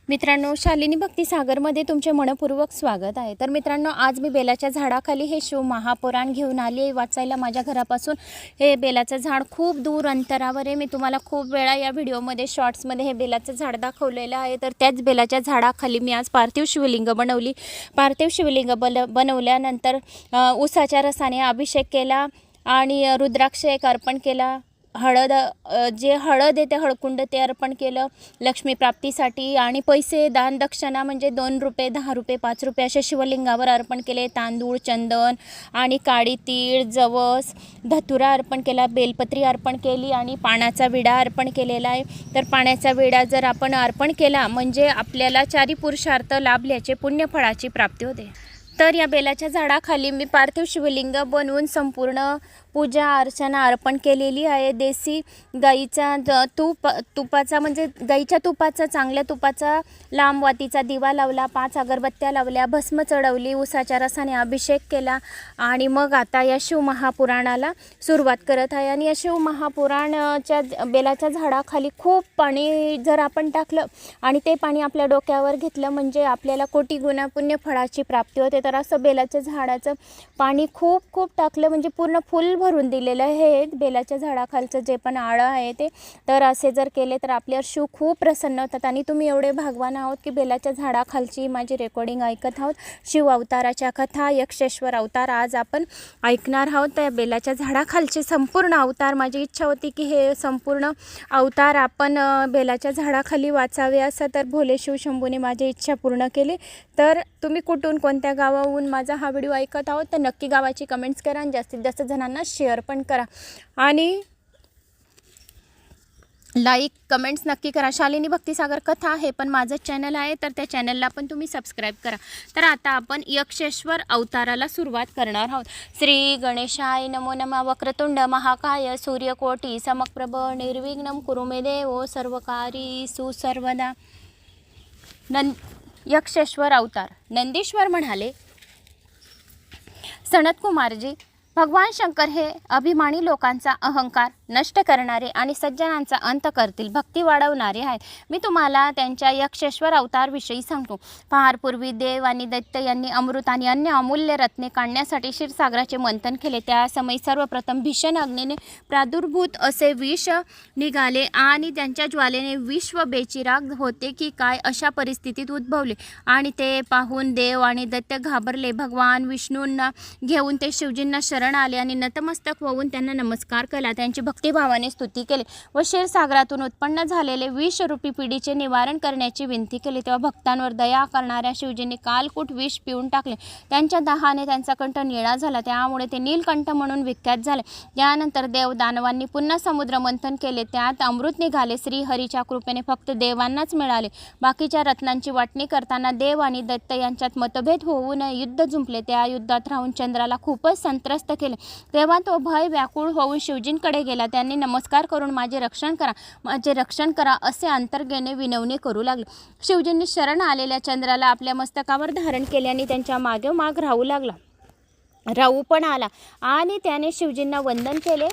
मित्रांनो, शालिनी भक्ती सागरमध्ये तुमचे मनपूर्वक स्वागत आहे। तर मित्रांनो, आज मी बेलाच्या झाडाखाली हे शिव महापुराण घेऊन आली आहे वाचायला। माझ्या घरापासून हे बेलाचं झाड खूप दूर अंतरावर आहे। मी तुम्हाला खूप वेळा या व्हिडिओमध्ये शॉर्ट्समध्ये हे बेलाचं झाड दाखवलेलं आहे। तर त्याच बेलाच्या झाडाखाली मी आज पार्थिव शिवलिंग बनवली। पार्थिव शिवलिंग बनवल्यानंतर उसाच्या रसाने अभिषेक केला आणि रुद्राक्ष एक अर्पण केला। हळद जे हळद आहे ते हळकुंड ते अर्पण केलं लक्ष्मी प्राप्तीसाठी। आणि पैसे दान दक्षिणा म्हणजे 2 रुपये 10 रुपये 5 रुपये असे शिवलिंगावर अर्पण केले। तांदूळ, चंदन आणि काळी तीळ, जवस, धतुरा अर्पण केला, बेलपत्री अर्पण केली आणि पाण्याचा विडा अर्पण केलेला आहे। तर पाण्याचा विडा जर आपण अर्पण केला म्हणजे आपल्याला 4 पुरुषार्थ लाभल्याचे पुण्यफळाची प्राप्ती होते। तर या बेलाच्या झाडाखाली मी पार्थिव शिवलिंग बनवून संपूर्ण पूजा अर्चना अर्पण केलेली आहे। देसी गाईचा तुपाचा म्हणजे गाईच्या तुपाचा, चांगल्या तुपाचा लांब वातीचा दिवा लावला, 5 अगरबत्त्या लावल्या, भस्म चढवली, उसाच्या रसाने अभिषेक केला आणि मग आता या शिव महापुराणाला सुरुवात करत आहे। आणि या शिव महापुराणाच्या बेलाच्या झाडाखाली खूप पाणी जर आपण टाकलं आणि ते पाणी आपल्या डोक्यावर घेतलं म्हणजे आपल्याला कोटी गुणा पुण्य फळाची प्राप्ती होते। तर असं बेलाच्या झाडाचं पाणी खूप टाकलं म्हणजे पूर्ण फुल भरून दिलेलं आहे बेलाच्या झाडाखालचं जे पण आळं आहे ते। तर असे जर केले तर आपल्यावर शिव खूप प्रसन्न होतात। आणि तुम्ही एवढे भागवान आहोत की बेलाच्या झाडाखालची माझी रेकॉर्डिंग ऐकत आहोत। शिव अवताराच्या कथा, यक्षेश्वर अवतार आज आपण ऐकणार आहोत। त्या बेलाच्या झाडाखालचे संपूर्ण अवतार, माझी इच्छा होती की हे संपूर्ण अवतार आपण बेलाच्या झाडाखाली वाचावे असं। तर भोले शिव शंभूने माझी इच्छा पूर्ण केली। तर तुम्ही कुठून कोणत्या गावाहून माझा हा व्हिडिओ ऐकत आहोत तर नक्की गावाची कमेंट्स करा आणि जास्तीत जास्त जणांना शेअर पण करा आणि लाईक कमेंट्स नक्की करा। शालिनी भक्ती सागर कथा हे पण माझं चॅनल आहे तर त्या चॅनलला पण तुम्ही सबस्क्राईब करा। तर आता आपण यक्षेश्वर अवताराला सुरुवात करणार आहोत। श्री गणेशाय नमो नमः। वक्रतुंड महाकाय सूर्यकोटी समप्रभ निर्विघ्नं कुरु मे देव सर्वकार्येषु सर्वदा। यक्षेश्वर अवतार। नंदीश्वर म्हणाले, सनत कुमारजी, भगवान शंकर हे अभिमानी लोकांचा अहंकार नष्ट करणारे आणि सज्जनांचा अंत करतील भक्ती वाढवणारे आहेत। मी तुम्हाला त्यांच्या यक्षेश्वर अवतारविषयी सांगतो। फारपूर्वी देव आणि दैत्य यांनी अमृत आणि अन्य अमूल्य रत्ने काढण्यासाठी क्षीरसागराचे मंथन केले। त्या समय सर्वप्रथम भीषण अग्नीने प्रादुर्भूत असे विष निघाले आणि त्यांच्या ज्वालेने विश्व बेचिराग होते की काय अशा परिस्थितीत उद्भवले। आणि ते पाहून देव आणि दैत्य घाबरले। भगवान विष्णूंना घेऊन ते शिवजींना शरण आले आणि नतमस्तक होऊन त्यांना नमस्कार केला, त्यांची भक्तिभावाने स्तुती केली व क्षीरसागरातून उत्पन्न झालेले विषरूपी पिढीचे निवारण करण्याची विनंती केली। तेव्हा भक्तांवर दया करणाऱ्या शिवजींनी कालकूट विष पिऊन टाकले। त्यांच्या दाहाने त्यांचा कंठ निळा झाला, त्यामुळे ते नीलकंठ म्हणून विख्यात झाले। त्यानंतर देव दानवांनी पुन्हा समुद्र मंथन केले, त्यात अमृत निघाले। श्रीहरीच्या कृपेने फक्त देवांनाच मिळाले। बाकीच्या रत्नांची वाटणी करताना देव आणि दैत्य यांच्यात मतभेद होऊन युद्ध जुंपले। त्या युद्धात राहून चंद्राला खूपच संत्रस्त केले। तेव्हा तो भय व्याकुळ होऊन शिवजींकडे गेला। त्यांनी नमस्कार करून माझे रक्षण करा असे अंतर्गेने विनवणी करू लागले। शिवजींनी शरण आलेल्या चंद्राला आपल्या मस्तकावर धारण केले आणि त्यांच्या मागोमाग राहू पण आला आणि त्याने शिवजींना वंदन केले।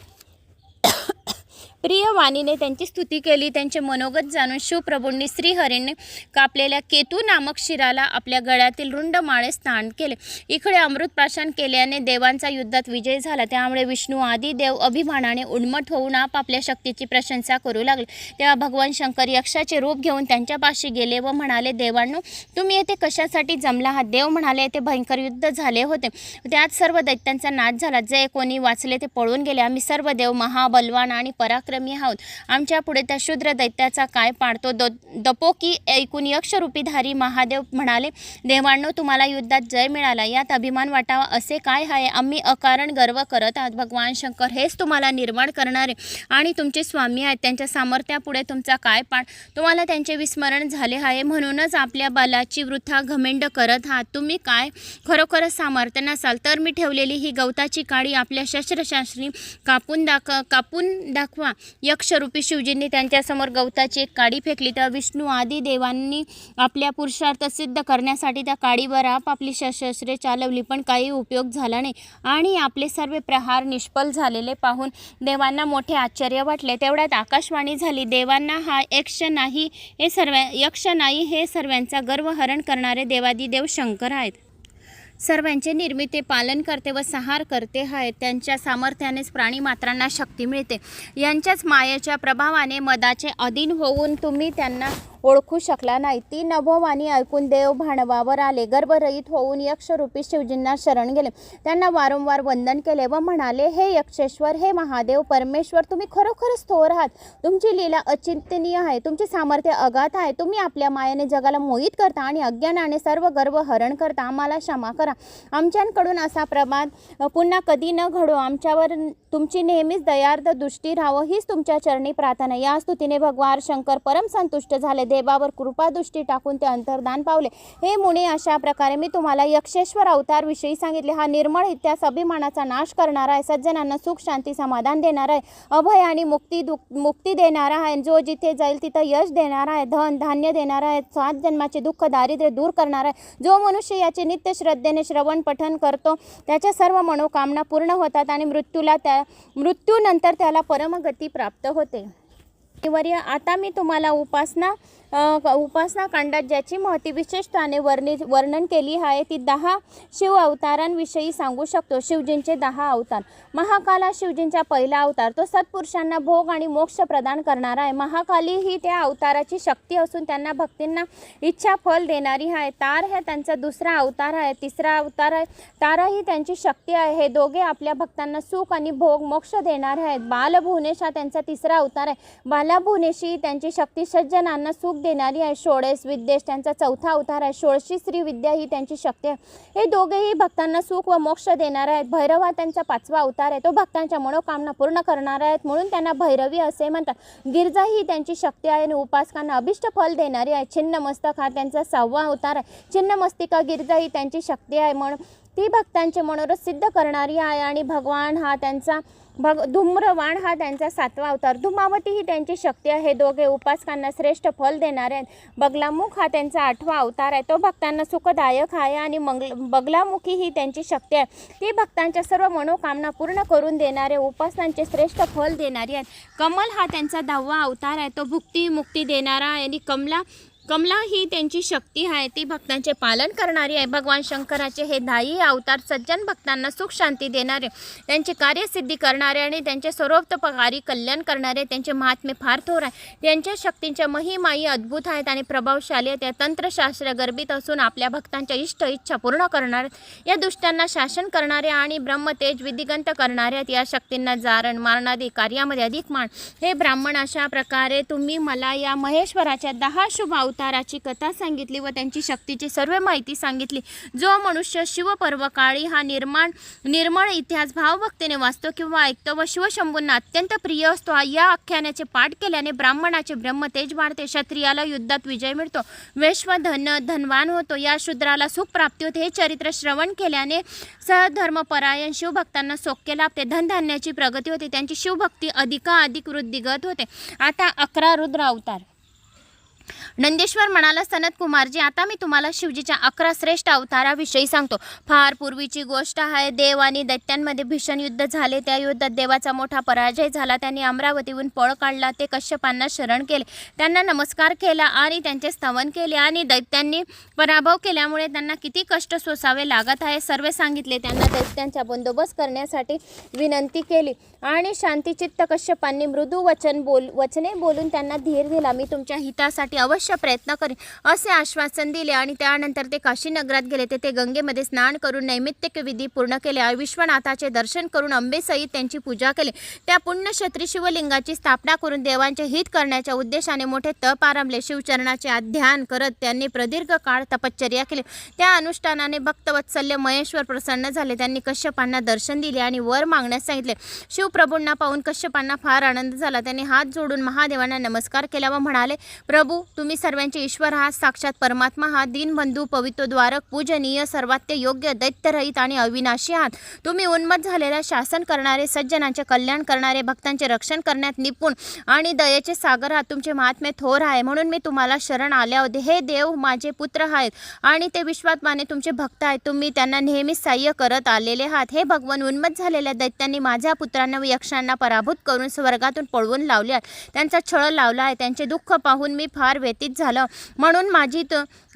प्रिय वाणीने त्यांची स्तुती केली। त्यांचे मनोगत जाणून शिवप्रभूंनी श्रीहरीने कापलेल्या केतू नामक शिराला आपल्या गळ्यातील रुंड माळे स्थान केले। इकडे अमृत प्राशन केल्याने देवांचा युद्धात विजय झाला, त्यामुळे विष्णू आदी देव अभिमानाने उन्मत्त होऊन आपापल्या शक्तीची प्रशंसा करू लागले। तेव्हा भगवान शंकर यक्षाचे रूप घेऊन त्यांच्यापाशी गेले व म्हणाले, देवांनो, तुम्ही येथे कशासाठी जमला आहात? देव म्हणाले, येथे भयंकर युद्ध झाले होते, त्यात सर्व दैत्यांचा नाश झाला। जे कोणी वाचले ते पळून गेले। आम्ही सर्व देव महाबलवान आणि पराक्रमी आहोत। आमच्या पुढे त्या शूद्र दैत्याचा काय पाडतो? दपोकी ऐकून यक्षरूपीधारी महादेव म्हणाले, देवांनो, तुम्हाला युद्धात जय मिळाला, यात अभिमान वाटावा असे काय आहे? आम्ही अकारण गर्व करत आहोत। भगवान शंकर हेच तुम्हाला निर्माण करणारे आणि तुमचे स्वामी आहेत। त्यांच्या सामर्थ्यापुढे तुमचा काय पाड? तुम्हाला त्यांचे विस्मरण झाले आहे, म्हणूनच आपल्या बलाची वृथा घमेंड करत आहात। तुम्ही काय खरोखरच सामर्थ्य नसाल तर मी ठेवलेली ही गवताची काडी आपल्या शस्त्रशास्त्री कापून दाखवा यक्षरूपी शिवजींनी त्यांच्यासमोर गवताची एक काडी फेकली, तेव्हा विष्णू आदी देवांनी आपल्या पुरुषार्थ सिद्ध करण्यासाठी त्या काडीवर आपापली शस्त्रे चालवली, पण काही उपयोग झाला नाही आणि आपले सर्व प्रहार निष्फळ झालेले पाहून देवांना मोठे आश्चर्य वाटले. तेवढ्यात आकाशवाणी झाली, देवांना हा यक्ष नाही हे सर्वांचा गर्वहरण करणारे देवादिदेव शंकर आहेत. सर्वांचे निर्मिती पालन करते व संहार करते आहेत. त्यांच्या सामर्थ्यानेच प्राणीमात्रांना शक्ती मिळते. यांच्याच मायेच्या प्रभावाने मदाचे अधीन होऊन तुम्ही त्यांना ओळखू शकला नाही. ती नभोवाणी ऐकून देव भांडवावर आले. गर्भरहित होऊन यक्षरूपी शिवजींना शरण गेले. त्यांना वारंवार वंदन केले व म्हणाले, हे यक्षेश्वर, हे महादेव परमेश्वर, तुम्ही खरोखरच थोर आहात. तुमची लीला अचिंतनीय आहे. तुमचे सामर्थ्य अगाध आहे. तुम्ही आपल्या मायेने जगाला मोहित करता आणि अज्ञानाने सर्व गर्व हरण करता. आम्हाला क्षमा करा. आमच्याकडून असा प्रमाद पुन्हा कधी न घडो. आमच्यावर तुमची नेहमीच दयार्द दृष्टी राहावं, हीच तुमच्या चरणी प्रार्थना. या स्तुतीने भगवान शंकर परम संतुष्ट झाले. देवावर कृपादृष्टी टाकून ते अंतर्धान पावले. हे मुनी, अशा प्रकारे मी तुम्हाला यक्षेश्वर अवतार विषयी सांगितले. हा निर्मळ इतिहास अभिमानाचा नाश करणारा आहे. सज्जनांना सुख शांती समाधान देणारा आहे. अभय आणि मुक्ती देणारा आहे. जो जिथे जाईल तिथं यश देणारा आहे. धन धान्य देणारा आहे. 7 जन्माचे दुःख दारिद्र्य दूर करणारा आहे. जो मनुष्य याचे नित्य श्रद्धेने श्रवण पठन करतो त्याच्या सर्व मनोकामना पूर्ण होतात आणि मृत्यूनंतर त्याला परमगती प्राप्त होते. आता मी तुम्हाला उपासना कांडात ज्याची महती विशेषताने वर्णन केली आहे ती 10 शिव अवतारांविषयी सांगू शकतो. शिवजींचे 10 अवतार. महाकाला शिवजींचा पहिला अवतार. तो सत्पुरुषांना भोग आणि मोक्ष प्रदान करणारा आहे. महाकाली ही त्या अवताराची शक्ती असून त्यांना भक्तींना इच्छा फल देणारी आहे. तार हे त्यांचा दुसरा अवतार आहे. तिसरा अवतार आहे तारा ही त्यांची शक्ती आहे. हे दोघे आपल्या भक्तांना सुख आणि भोग मोक्ष देणारे आहेत. बालभुवनेश हा त्यांचा तिसरा अवतार आहे. बालभुवनेशी त्यांची शक्ती सज्जनांना सुख देणारी आहे. षोडश विद्येश त्यांचा चौथा अवतार आहे. षोडशी श्री विद्या ही त्यांची शक्ती आहे. हे दोघेही भक्तांना सुख व मोक्ष देणारे आहेत. भैरव हा त्यांचा 5वा अवतार आहे. तो भक्तांच्या मनोकामना पूर्ण करणारा आहे, म्हणून त्यांना भैरवी असे म्हणतात. गिरजा ही त्यांची शक्ती आहे आणि उपासकांना अभिष्ट फल देणारी आहे. छिन्नमस्तक हा त्यांचा 6वा अवतार आहे. छिन्नमस्तिका गिरजा ही त्यांची शक्ती आहे, म्हणून ती भक्तांचे मनोरथ सिद्ध करणारी आहे. आणि धूम्रवाण हा त्यांचा 7वा अवतार. धूमावती ही त्यांची शक्ती आहे. हे दोघे उपासकांना श्रेष्ठ फल देणारे आहेत. बगलामुख हा त्यांचा 8वा अवतार आहे. तो भक्तांना सुखदायक आहे आणि बगलामुखी ही त्यांची शक्ती आहे. ती भक्तांच्या सर्व मनोकामना पूर्ण करून देणारे उपासनांचे श्रेष्ठ फल देणारी आहेत. कमल हा त्यांचा 10वा अवतार आहे. तो भुक्ती मुक्ती देणारा आहे. आणि कमला ही त्यांची शक्ती आहे. ती भक्तांचे पालन करणारी आहे. भगवान शंकराचे हे 10ही अवतार सज्जन भक्तांना सुख शांती देणारे, त्यांची कार्यसिद्धी करणारे आणि त्यांचे सर्वतोपकारी कल्याण करणारे. त्यांचे महात्म्य फार थोर आहे. त्यांच्या शक्तींच्या महिमाही अद्भुत आहेत आणि प्रभावशाली आहेत. त्या तंत्रशास्त्र गर्भित असून आपल्या भक्तांच्या इच्छा पूर्ण करणारे, या दुष्टांना शासन करणारे आणि ब्रह्मतेज विधिगंत करणारे आहेत. या शक्तींना जारण मारणारी कार्यामध्ये अधिक मान. हे ब्राह्मण, अशा प्रकारे तुम्ही मला या महेश्वराच्या 10 शुभ अवताराची कथा सांगितली व त्यांची शक्तीची सर्व माहिती सांगितली. जो मनुष्य शिवपर्वकाळी हा निर्मळ इतिहास भावभक्तीने वाचतो किंवा ऐकतो व शिवशंभूंना अत्यंत प्रिय असतो, या आख्यानाचे पाठ केल्याने ब्राह्मणाचे ब्रह्मतेज वाढते. क्षत्रियाला युद्धात विजय मिळतो. धनवान होतो. या शूद्राला सुख प्राप्ती होते. हे चरित्र श्रवण केल्याने सहधर्मपरायण शिवभक्तांना सौख्य लाभते. धनधान्याची प्रगती होते. त्यांची शिवभक्ती अधिकाधिक वृद्धिगत होते. आता 11 रुद्र अवतार. नंदेश्वर म्हणाला, सनत कुमारजी, आता मी तुम्हाला शिवजीच्या 11 श्रेष्ठ अवताराविषयी सांगतो. फार पूर्वीची गोष्ट आहे. देव आणि दैत्यांमध्ये भीषण युद्ध झाले. त्या युद्धात देवाचा मोठा पराजय झाला. त्यांनी अमरावतीहून पळ काढला. ते कश्यपांना शरण केले. त्यांना नमस्कार केला आणि त्यांचे स्तवन केले. आणि दैत्यांनी पराभव केल्यामुळे त्यांना किती कष्ट सोसावे लागत आहे सर्व सांगितले. त्यांना दैत्यांचा बंदोबस्त करण्यासाठी विनंती केली आणि शांतिचित्त कश्यपांनी मृदू वचने बोलून त्यांना धीर दिला. मी तुमच्या हितासाठी अवश्य प्रयत्न करेन असे आश्वासन दिले. आणि त्यानंतर ते काशी नगरात गेले. तेथे गंगेमध्ये स्नान करून नैमित्तिक विधी पूर्ण केले. विश्वनाथाचे दर्शन करून अंबेसहित त्यांची पूजा केली. त्या पुण्यक्षत्री शिवलिंगाची स्थापना करून देवांचे हित करण्याच्या उद्देशाने मोठे तप आरंभले. शिवचरणाचे ध्यान करत त्यांनी प्रदीर्घ काळ तपश्चर्या केली. त्या अनुष्ठानाने भक्तवत्सल्य महेश्वर प्रसन्न झाले. त्यांनी कश्यपांना दर्शन दिले आणि वर मागण्यास सांगितले. शिवप्रभूंना पाहून कश्यपांना फार आनंद झाला. त्यांनी हात जोडून महादेवांना नमस्कार केला व म्हणाले, प्रभू, तुम्ही सर्वांचे ईश्वर आहात, साक्षात परमात्मा आहात, दीनबंधू, पवित्र द्वारक, पूजनीय, सर्वात्य योग्य, दैत्यरहित आणि अविनाशी आहात. तुम्ही उन्मत्त झालेल्या शासन करणारे, सज्जनांचे कल्याण करणारे, भक्तांचे रक्षण करण्यात निपुण आणि दयेचे सागर आहात. तुमचे महात्म्य थोर आहे, म्हणून मी तुम्हाला शरण आले होते. हे देव माझे पुत्र आहेत आणि ते विश्वात्माने तुमचे भक्त आहेत. तुम्ही त्यांना नेहमी सहाय्य करत आलेले आहात. हे भगवान, उन्मत्त झालेल्या दैत्यांनी माझ्या पुत्रांना व यक्षांना पराभूत करून स्वर्गातून पळवून लावले आहे. त्यांचा छळ लावला आहे. त्यांचे दुःख पाहून मी फार व्यथित झालं. म्हणून माझी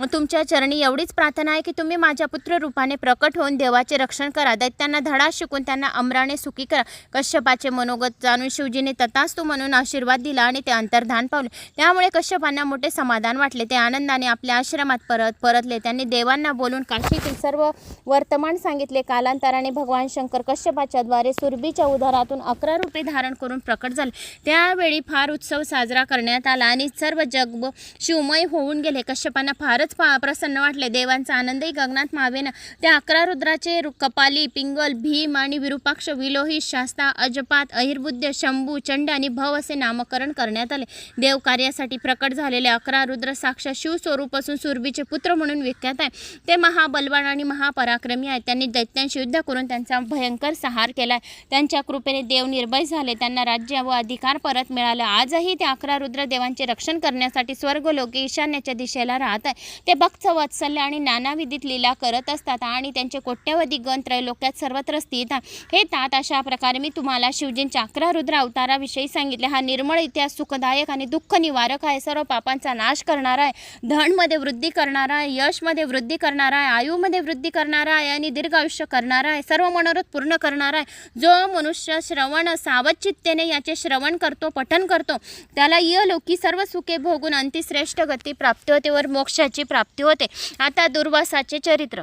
तुमच्या चरणी एवढीच प्रार्थना आहे की तुम्ही माझ्या पुत्र रूपाने प्रकट होऊन देवाचे रक्षण करा. दैत्यांना धडा शिकून त्यांना अमराने सुखी करा. कश्यपाचे मनोगत जाणून शिवजीने तथास्तु म्हणून आशीर्वाद दिला आणि ते अंतर्धान पावले. त्यामुळे कश्यपांना मोठे समाधान वाटले. ते आनंदाने आपल्या आश्रमात परतले. त्यांनी देवांना बोलून काशीतील सर्व वर्तमान सांगितले. कालांतराने भगवान शंकर कश्यपाच्या द्वारे सुरभीच्या उदरातून 11 रूपे धारण करून प्रकट झाले. त्यावेळी फार उत्सव साजरा करण्यात आला आणि सर्व जग शिवमय होऊन गेले. कश्यपांना फारच प्रसन्न वाटले. देवांचा आनंदही गगनात मावेना. त्या 11 रुद्राचे कपाली, पिंगल, भीम आणि विरूपाक्ष, विलोहित, शास्ता, अजपात, अहिर्बुद्ध, शंभू, चंड आणि भव असे नामकरण करण्यात आले. देव कार्यासाठी प्रकट झालेले 11 रुद्र साक्षात शिवस्वरूप असून सुरभीचे पुत्र म्हणून विख्यात आहे. ते महाबलवान आणि महापराक्रमी आहेत. त्यांनी दैत्यांशी युद्ध करून त्यांचा भयंकर संहार केला. त्यांच्या कृपेने देव निर्भय झाले. त्यांना राज्य व अधिकार परत मिळाला. आजही ते 11 रुद्र देवांचे रक्षण करण्यासाठी स्वर्गलोकी ईशान्येच्या दिशेला राहत आहे. ते भक्त, वात्सल्य आणि नानाविधीत लीला करत असतात आणि त्यांचे कोट्यवधी गण त्रैलोक्यात सर्वत्र स्थित आहे. हे तात, अशा प्रकारे मी तुम्हाला शिवजींच्या 11 रुद्र अवताराविषयी सांगितले. हा निर्मळ इतिहास सुखदायक आणि दुःख निवारक आहे. सर्व पापांचा नाश करणारा आहे. धनमध्ये वृद्धी करणारा आहे. यशमध्ये वृद्धी करणारा आहे. आयुमध्ये वृद्धी करणारा आहे आणि दीर्घ आयुष्य करणारा आहे. सर्व मनोरथ पूर्ण करणारा आहे. जो मनुष्य श्रवण सावधचित्तेने याचे श्रवण करतो, पठन करतो, त्याला इहलोकी सर्व सुखे भोगून अंतिश्रेष्ठ गती प्राप्ती होते वर मोक्षाची प्राप्ती होते. आता दुर्वासाचे चरित्र.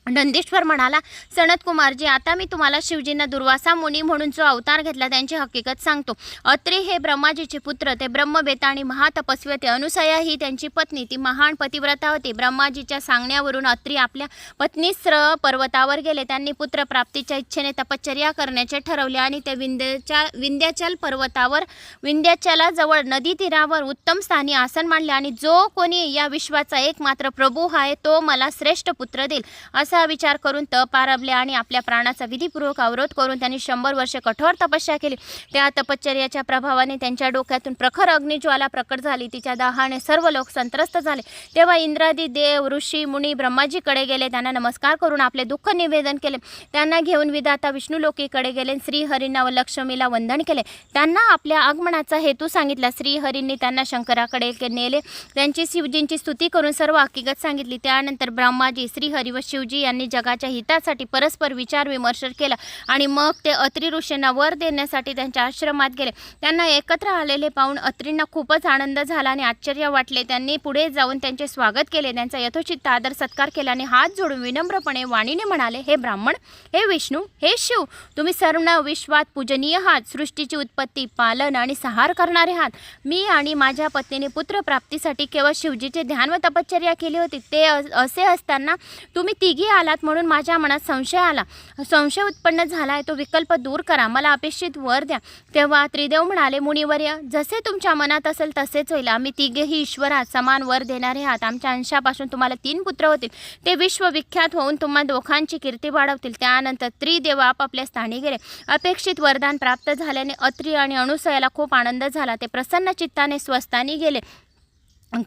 नंदीश्वर म्हणाला, सनत कुमारजी, आता मी तुम्हाला शिवजींना दुर्वासा मुनी म्हणून जो अवतार घेतला त्यांची हकीकत सांगतो. अत्री हे ब्रह्माजीचे पुत्र. ते ब्रह्मवेता आणि महातपस्वी होते. अनुसया ही त्यांची पत्नी. ती महान पतिव्रता होती. ब्रह्माजीच्या सांगण्यावरून अत्री आपल्या पत्नीस्र पर्वतावर गेले. त्यांनी पुत्र प्राप्तीच्या इच्छेने तपश्चर्या करण्याचे ठरवले आणि ते विंध्याचल पर्वतावर, विंध्याचलाजवळ नदी तीरावर उत्तम स्थानी आसन मांडले आणि जो कोणी या विश्वाचा एकमात्र प्रभू आहे तो मला श्रेष्ठ पुत्र देईल असा विचार करून तप आरंभले आणि आपल्या प्राणाचा विधीपूर्वक अवरोध करून त्यांनी 100 वर्षे कठोर तपस्या केली. त्या तपश्चर्याच्या प्रभावाने त्यांच्या डोक्यातून प्रखर अग्निज्वाला प्रकट झाली. तिच्या दाहाने सर्व लोक संत्रस्त झाले. तेव्हा इंद्रादी देव, ऋषी, मुनी ब्रह्माजीकडे गेले. त्यांना नमस्कार करून आपले दुःख निवेदन केले. त्यांना घेऊन विधाता विष्णुलोकीकडे गेले. श्रीहरींना व लक्ष्मीला वंदन केले. त्यांना आपल्या आगमनाचा हेतू सांगितला. श्रीहरींनी त्यांना शंकराकडे नेले. त्यांची शिवजींची स्तुती करून सर्व हकीकत सांगितली. त्यानंतर ब्रह्माजी, श्रीहरी व शिवजी यांनी जगाच्या हितासाठी परस्पर विचार विमर्श केला आणि मग ते अत्री ऋषींना वर देण्यासाठी त्यांच्या आश्रमात गेले. त्यांना एकत्र आलेले पाहून अत्रींना खूपच आनंद झाला आणि आश्चर्य वाटले. त्यांनी पुढे जाऊन त्यांचे स्वागत केले. त्यांचा यथोचित आदर सत्कार केला आणि हात जोडून विनम्रपणे वाणीने म्हणाले, हे ब्राह्मण, हे विष्णू, हे शिव, तुम्ही सर्व विश्वात पूजनीय आहात. सृष्टीची उत्पत्ती, पालन आणि संहार करणारे आहात. मी आणि माझ्या पत्नीने पुत्र प्राप्तीसाठी केवळ शिवजीचे ध्यान व तपश्चर्या केली होती. ते असे असताना तुम्ही तिघी आलात म्हणून माझ्या मनात संशय आला. संशय उत्पन्न झाला आहे, तो विकल्प दूर करा. मला अपेक्षित वर द्या. तेव्हा त्रिदेव म्हणाले, मुनिवर्य, जसे तुमच्या मनात असेल तसेच होईल. आम्ही तिघेही ईश्वरात समान वर देणारे आहात. आमच्या अंशापासून तुम्हाला 3 पुत्र होतील. ते विश्वविख्यात होऊन तुम्हा दोघांची कीर्ती वाढवतील. त्यानंतर त्रिदेव आपापल्या स्थानी गेले. अपेक्षित वरदान प्राप्त झाल्याने अत्री आणि अनुसयाला खूप आनंद झाला. ते प्रसन्न चित्ताने स्वस्थानी गेले.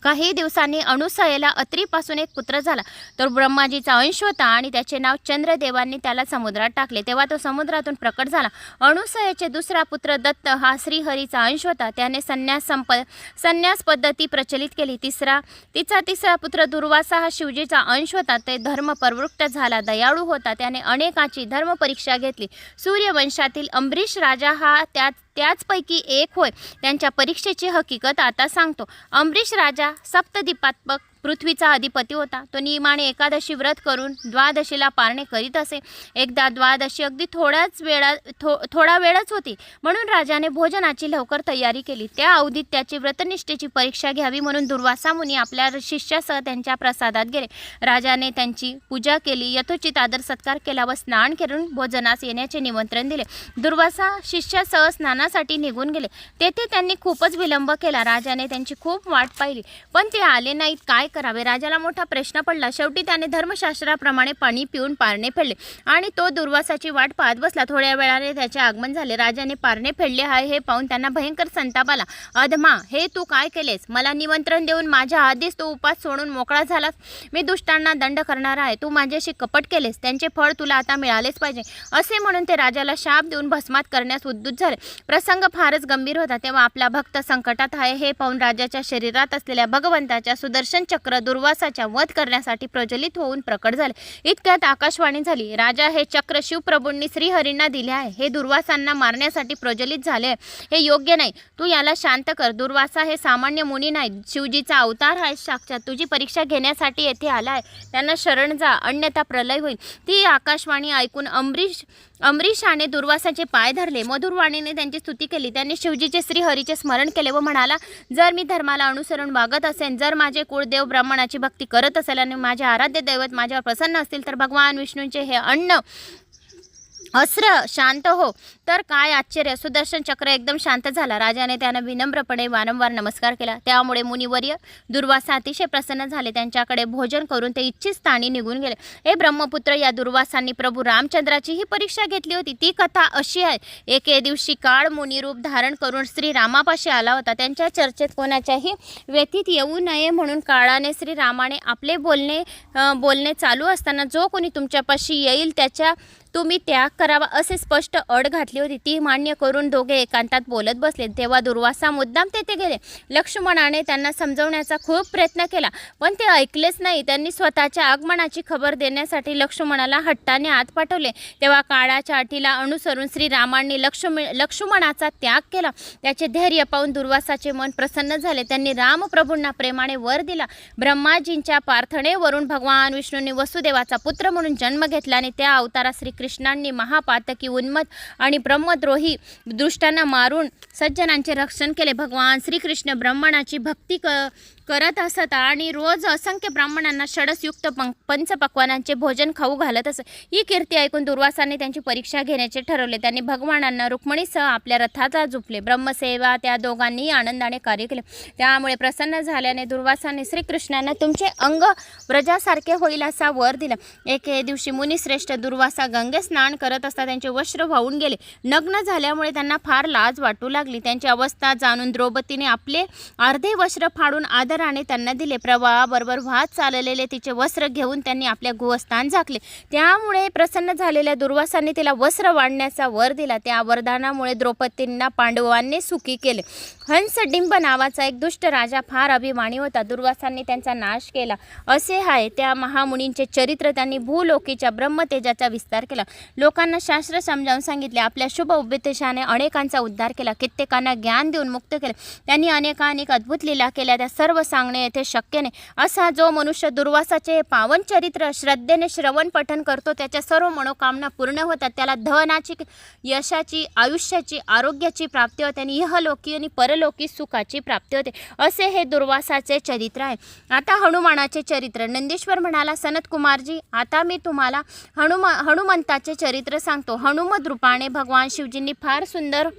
काही दिवसांनी अनुसयेला अत्रीपासून एक पुत्र झाला. तो ब्रह्माजीचा अंश होता आणि त्याचे नाव चंद्रदेवांनी त्याला समुद्रात टाकले. तेव्हा तो समुद्रातून प्रकट झाला. अनुसयेचे दुसरा पुत्र दत्त हा श्रीहरीचा अंश होता. त्याने संन्यास पद्धती प्रचलित केली. तिचा तिसरा पुत्र दुर्वासा हा शिवजीचा अंश होता. ते धर्म प्रवृत्त झाला, दयाळू होता. त्याने अनेकांची धर्म परीक्षा घेतली. सूर्यवंशातील अंबरीश राजा हा त्याचपैकी एक होय. त्यांच्या परीक्षेची हकीकत आता सांगतो. अंबरीश राजा सप्तद्वीपात्मक पृथ्वीचा अधिपती होता. तो नियमाने एकादशी व्रत करून द्वादशीला पारणे करीत असे. एकदा द्वादशी अगदी थोडा वेळच होती, म्हणून राजाने भोजनाची लवकर तयारी केली. त्या अवधीत त्याची व्रतनिष्ठेची परीक्षा घ्यावी म्हणून दुर्वासा मुनी आपल्या शिष्यासह त्यांच्या प्रसादात गेले. राजाने त्यांची पूजा केली, यथोचित आदर सत्कार केला व स्नान करून भोजनास येण्याचे निमंत्रण दिले. दुर्वासा शिष्यासह स्नानासाठी निघून गेले. तेथे त्यांनी खूपच विलंब केला. राजाने त्यांची खूप वाट पाहिली, पण ते आले नाहीत. काय करावे? राजाला मोठा प्रश्न पडला. शेवटी त्याने धर्मशास्त्राप्रमाणे पाणी पिऊन पारणे फेडले आणि तो दुर्वासाची वाट पाहत बसला. थोड्या वेळाने त्याचे आगमन झाले. राजाने पारणे फेडले आहे हे पाहून त्यांना भयंकर संताप आला. अधमा, हे तू काय केलेस? मला निमंत्रण देऊन माझ्या आधीच तू उपास सोडून मोकळा झालास. मी दुष्टांना दंड करणार आहे. तू माझ्याशी कपट केलेस, त्यांचे फळ तुला आता मिळालेच पाहिजे. असे म्हणून ते राजाला शाप देऊन भस्मात करण्यास उद्युत झाले. प्रसंग फारच गंभीर होता. तेव्हा आपला भक्त संकटात आहे हे पाहून राजाच्या शरीरात असलेल्या भगवंताच्या सुदर्शन चक्र दुर्वासाच्या वध करण्यासाठी प्रज्वलित होऊन प्रकट झाले. इतक्यात आकाशवाणी झाली, राजा, हे चक्र शिवप्रभूंनी श्रीहरींना दिले आहे. हे दुर्वासांना मारण्यासाठी प्रज्वलित झाले आहे. हे योग्य नाही. तू याला शांत कर. दुर्वासा हे सामान्य मुनी नाही, शिवजीचा अवतार आहे. साक्षात तुझी परीक्षा घेण्यासाठी येथे आला आहे. त्यांना शरण जा, अन्यथा प्रलय होईल. ती आकाशवाणी ऐकून अंबरीशाने दुर्वासाचे पाय धरले. मधुरवाणीने त्यांची स्तुती केली. त्यांनी शिवजीचे श्रीहरीचे स्मरण केले व म्हणाला, जर मी धर्माला अनुसरून वागत असेन, जर माझे कुळदेव ब्राह्मणाची भक्ती करत असेल आणि माझे आराध्य दैवत माझ्यावर प्रसन्न असतील, तर भगवान विष्णूंचे हे अस्त्र शांत हो. तर काय आश्चर्य! सुदर्शन चक्र एकदम शांत झाला. राजाने त्यांना विनम्रपणे वारंवार नमस्कार केला. त्यामुळे मुनिवर्य दुर्वासा अतिशय प्रसन्न झाले. त्यांच्याकडे भोजन करून ते इच्छित स्थानी निघून गेले. हे ब्रह्मपुत्र, या दुर्वासांनी प्रभू रामचंद्राची ही परीक्षा घेतली होती. ती कथा अशी आहे. एके दिवशी काळ मुनिरूप धारण करून श्रीरामापाशी आला होता. त्यांच्या चर्चेत कोणाच्याही व्यथित येऊ नये म्हणून काळाने श्रीरामाने आपले बोलणे चालू असताना जो कोणी तुमच्यापाशी येईल त्याच्या तुम्ही त्याग करावा असे स्पष्ट अट घातली होती. ती मान्य करून दोघे एकांतात बोलत बसले. तेव्हा दुर्वासा मुद्दाम तेथे गेले. लक्ष्मणाने त्यांना समजवण्याचा खूप प्रयत्न केला, पण ते ऐकलेच नाही. त्यांनी स्वतःच्या आगमनाची खबर देण्यासाठी लक्ष्मणाला हट्टाने आत पाठवले. तेव्हा काळाच्या अटीला अनुसरून श्रीरामांनी लक्ष्मणाचा त्याग केला. त्याचे धैर्य पाहून दुर्वासाचे मन प्रसन्न झाले. त्यांनी रामप्रभूंना प्रेमाने वर दिला. ब्रह्माजींच्या प्रार्थनेवरून भगवान विष्णूंनी वसुदेवाचा पुत्र म्हणून जन्म घेतला आणि त्या अवतारात कृष्णांनी महापातकी, उन्मत आणि ब्रह्मद्रोही दुष्टांना मारून सज्जनांचे रक्षण केले. भगवान श्रीकृष्ण ब्राह्मणाची भक्ती करत असत आणि रोज असंख्य ब्राह्मणांना षडसयुक्त पंचपक्वानांचे भोजन खाऊ घालत असत. ही कीर्ती ऐकून दुर्वासाने त्यांची परीक्षा घेण्याचे ठरवले. त्यांनी भगवानांना रुक्मिणीसह आपल्या रथाचा झुपले. ब्रह्मसेवा त्या दोघांनीही आनंदाने कार्य केले. त्यामुळे प्रसन्न झाल्याने दुर्वासाने श्रीकृष्णांना तुमचे अंग व्रजासारखे होईल असा वर दिला. एके दिवशी मुनिश्रेष्ठ दुर्वासा गंगे स्नान करत असता त्यांचे वस्त्र वाहून गेले. नग्न झाल्यामुळे त्यांना फार लाज वाटू लागली. त्यांची अवस्था जाणून द्रौपदीने आपले अर्धे वस्त्र फाडून आदराने त्यांना दिले. प्रवाहाबरोबर वाहत चाललेले तिचे वस्त्र घेऊन त्यांनी आपल्या गुहस्थान झाकले. त्यामुळे प्रसन्न झालेल्या दुर्वासाने तिला वस्त्र वाढण्याचा वर दिला. त्या वरदानामुळे द्रौपदींना पांडवांनी सुखी केले. हंसडिंब नावाचा एक दुष्ट राजा फार अभिमानी होता. दुर्वासांनी त्यांचा नाश केला. असे आहे त्या महामुनींचे चरित्र. त्यांनी भूलोकीच्या ब्रह्मतेजाचा विस्तार केला. लोकांना शास्त्र समजावून सांगितले. आपल्या शुभ उपदेशाने अनेकांचा उद्धार केला. कित्येकांना ज्ञान देऊन मुक्त केले. त्यांनी अनेकानेक अद्भुत लीला केल्या. त्या सर्व सांगणे येथे शक्य नाही. असा जो मनुष्य दुर्वासाचे पावन चरित्र श्रद्धेने श्रवण पठन करतो, त्याच्या सर्व मनोकामना पूर्ण होतात. त्याला धनाची, यशाची, आयुष्याची, आरोग्याची प्राप्ती होते आणि इहलोकी आणि परलोकी सुखाची प्राप्ती होते. असे हे दुर्वासाचे चरित्र आहे. आता हनुमानाचे चरित्र. नंदीश्वर म्हणाला, सनत कुमारजी, आता मी तुम्हाला हनुमंताचे चरित्र सांगतो. हनुमत रूपाने भगवान शिवजींनी फार सुंदर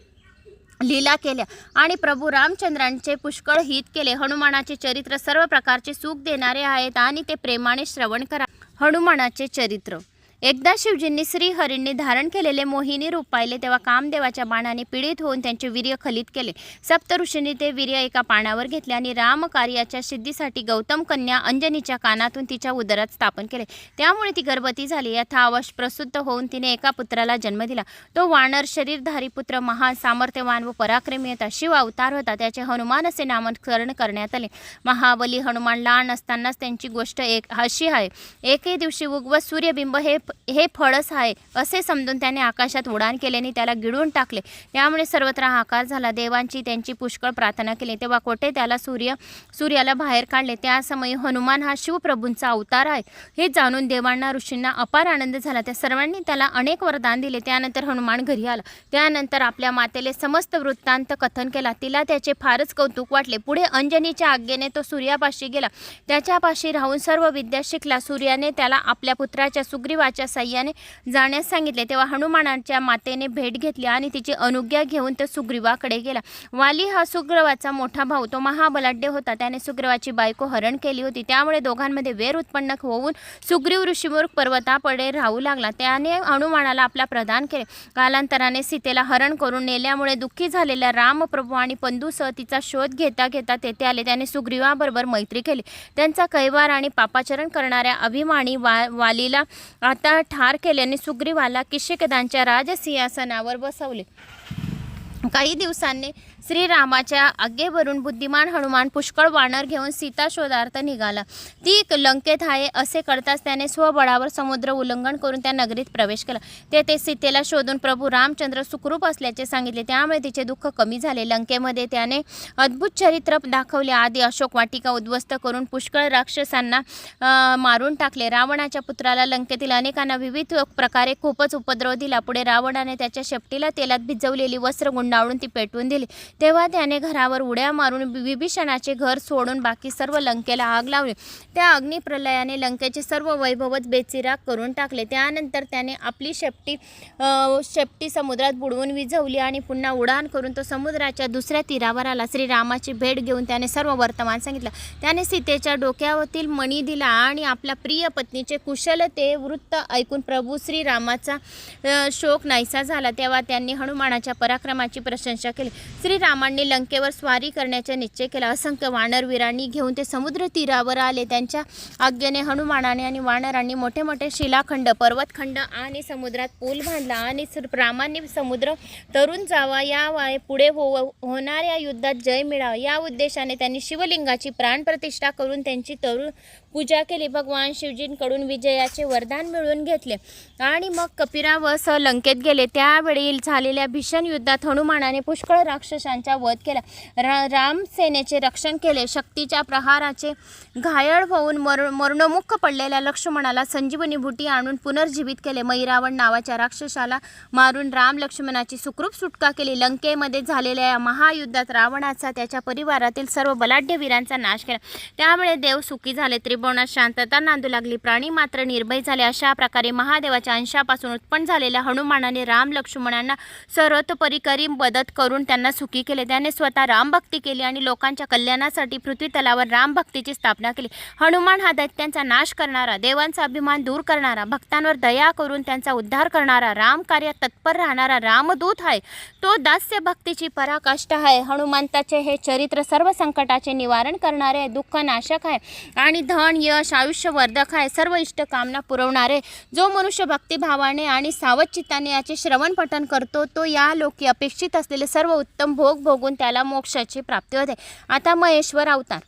लीला केल्या आणि प्रभू रामचंद्रांचे पुष्कळ हित केले. हनुमानाचे चरित्र सर्व प्रकारचे सुख देणारे आहेत आणि ते प्रेमाने श्रवण करा. हनुमानाचे चरित्र. एकदा शिवजींनी श्रीहरींनी धारण केलेले मोहिनी रूप पाहिले. तेव्हा कामदेवाच्या बाणाने पीडित होऊन त्यांचे वीर्य खलित केले. सप्तऋषींनी ते वीर्य एका पानावर घेतले आणि रामकार्याच्या सिद्धीसाठी गौतम कन्या अंजनीच्या कानातून तिच्या उदरात स्थापन केले. त्यामुळे ती गर्भवती झाली. यथावश प्रसूत होऊन तिने एका पुत्राला जन्म दिला. तो वानर शरीरधारी पुत्र महान सामर्थ्यवान व पराक्रमी होता. शिव अवतार होता. त्याचे हनुमान असे नामकरण करण्यात आले. महाबली हनुमान लहान असतानाच त्यांची गोष्ट अशी आहे. एके दिवशी उगवत सूर्यबिंब हे हे फळच आहे असे समजून त्याने आकाशात उडान केल्याने त्याला गिळून टाकले. त्यामुळे सर्वत्र हाहाकार झाला. देवांची त्यांची पुष्कळ प्रार्थना केली. तेव्हा कोठे त्याला सूर्याला बाहेर काढले. त्या समयी हनुमान हा शिवप्रभूंचा अवतार आहे हे जाणून देवांना ऋषींना अपार आनंद झाला. त्या सर्वांनी त्याला अनेक वरदान दिले. त्यानंतर हनुमान घरी आला. त्यानंतर आपल्या मातेला समस्त वृत्तांत कथन केला. तिला त्याचे फारच कौतुक वाटले. पुढे अंजनीच्या आज्ञेने तो सूर्यापाशी गेला. त्याच्यापाशी राहून सर्व विद्या शिकला. सूर्याने त्याला आपल्या पुत्राच्या सुग्रीवाच्या साह्याने जाण्यास सांगितले. तेव्हा हनुमानाच्या मातेने भेट घेतली आणि तिची अनुज्ञा घेऊन तो सुग्रीवाकडे गेला. वाली हा सुग्रीवाचा मोठा भाऊ. तो महाबलाढ्य होता. त्याने सुग्रीवाची बायको हरण केली होती. त्यामुळे दोघांमध्ये वैर उत्पन्न होऊन सुग्रीव ऋषीमुख पर्वतापुढे राहू लागला. त्याने हनुमानाला आपला प्रदान केले. कालांतराने सीतेला हरण करून नेल्यामुळे दुःखी झालेल्या रामप्रभू आणि पंदूसह तिचा शोध घेता घेता तेथे आले. त्याने सुग्रीवाबरोबर मैत्री केली. त्यांचा कैवार आणि पापाचरण करणाऱ्या अभिमानी वालीला आता ठार केल्याने सुग्रीवाला किष्किंधाच्या राजसिंहासनावर बसवले. काही दिवसांनी श्रीरामाच्या आज्ञेवरून बुद्धिमान हनुमान पुष्कळ वानर घेऊन सीता शोधार्थ निघाला. ती लंकेत आहे असे कळताच त्याने स्वबळावर समुद्र उल्लंघन करून त्या नगरीत प्रवेश केला. तेथे सीतेला शोधून प्रभू रामचंद्र सुखरूप असल्याचे सांगितले. त्यामुळे तिचे दुःख कमी झाले. लंकेमध्ये त्याने अद्भुत चरित्र दाखवले. आधी अशोक वाटिका उद्ध्वस्त करून पुष्कळ राक्षसांना मारून टाकले. रावणाच्या पुत्राला लंकेतील अनेकांना विविध प्रकारे खूपच उपद्रव दिला. पुढे रावणाने त्याच्या शेपटीला तेलात भिजवलेली वस्त्र गुंडाळून ती पेटवून दिली. तेव्हा त्याने घरावर उड्या मारून विभीषणाचे घर सोडून बाकी सर्व लंकेला आग लावली. त्या अग्निप्रलयाने लंकेचे सर्व वैभवच बेचिराग करून टाकले. त्यानंतर त्याने आपली शेपटी समुद्रात बुडवून विझवली आणि पुन्हा उडान करून तो समुद्राच्या दुसऱ्या तीरावर आला. श्रीरामाची भेट घेऊन त्याने सर्व वर्तमान सांगितलं. त्याने सीतेच्या डोक्यावरील मणी दिला आणि आपल्या प्रिय पत्नीचे कुशल ते वृत्त ऐकून प्रभू श्रीरामाचा शोक नाहीसा झाला. तेव्हा त्यांनी हनुमानाच्या पराक्रमाची प्रशंसा केली. श्रीरामांनी लंकेवर स्वारी करण्याचा निश्चय केला. असंख्य वानरवीरांनी घेऊन ते समुद्र तीरावर आले. त्यांच्या आज्ञेने हनुमानाने आणि वानरांनी मोठे मोठे शिलाखंड, पर्वतखंड आणि समुद्रात पूल बांधला आणि रामांनी समुद्र तरून जावा, या पुढे होणाऱ्या युद्धात जय मिळावा या उद्देशाने त्यांनी शिवलिंगाची प्राणप्रतिष्ठा करून त्यांची पूजा केली. भगवान शिवजींकडून विजयाचे वरदान मिळवून घेतले आणि मग कपिरावस लंकेत गेले. त्यावेळी झालेल्या भीषण युद्धात हनुमानाने पुष्कळ राक्षसांचा वध केला. रामसेनेचे रक्षण केले. शक्तीच्या प्रहाराचे घायल होऊन मरणोन्मुख पडलेल्या लक्ष्मणाला संजीवनी बुटी आणून पुनर्जीवित केले. मैरावण नावाच्या राक्षसाला मारून राम लक्ष्मणाची सुखरूप सुटका केली. लंकेमध्ये झालेल्या या महायुद्धात रावणाचा त्याच्या परिवारातील सर्व बलाढ्य वीरांचा नाश केला. त्यामुळे देव सुखी झाले. त्रिभुवनात शांतता नांदू लागली. प्राणी मात्र निर्भय झाले. अशा प्रकारे महादेवाच्या अंशापासून उत्पन्न झालेल्या हनुमानाने राम लक्ष्मणांना सर्वतोपरी मदत करून त्यांना सुखी केले. त्याने स्वतः रामभक्ती केली आणि लोकांच्या कल्याणासाठी पृथ्वी तलावर रामभक्तीची स्थापना केली. हनुमान हा दैत्यांचा नाश करणारा, देवांचा अभिमान दूर करणारा, भक्तांवर दया करून त्यांचा उद्धार करणारा, राम कार्यात तत्पर राहणारा रामदूत आहे. तो दास्य भक्तीची पराकाष्ठा आहे. हनुमंताचे हे चरित्र सर्व संकटाचे निवारण करणारे आहे, दुःख नाशक आहे आणि धन, यश, आयुष्यवर्धक आहे, सर्व इष्ट कामना पुरवणारे. जो मनुष्य भक्तिभावाने आणि सावधचित्ताने याचे श्रवण पठण करतो तो या लोकी अपेक्षित असलेले सर्व उत्तम भोग भोगून त्याला मोक्षाची प्राप्ती होते. आता महेश्वर अवतार.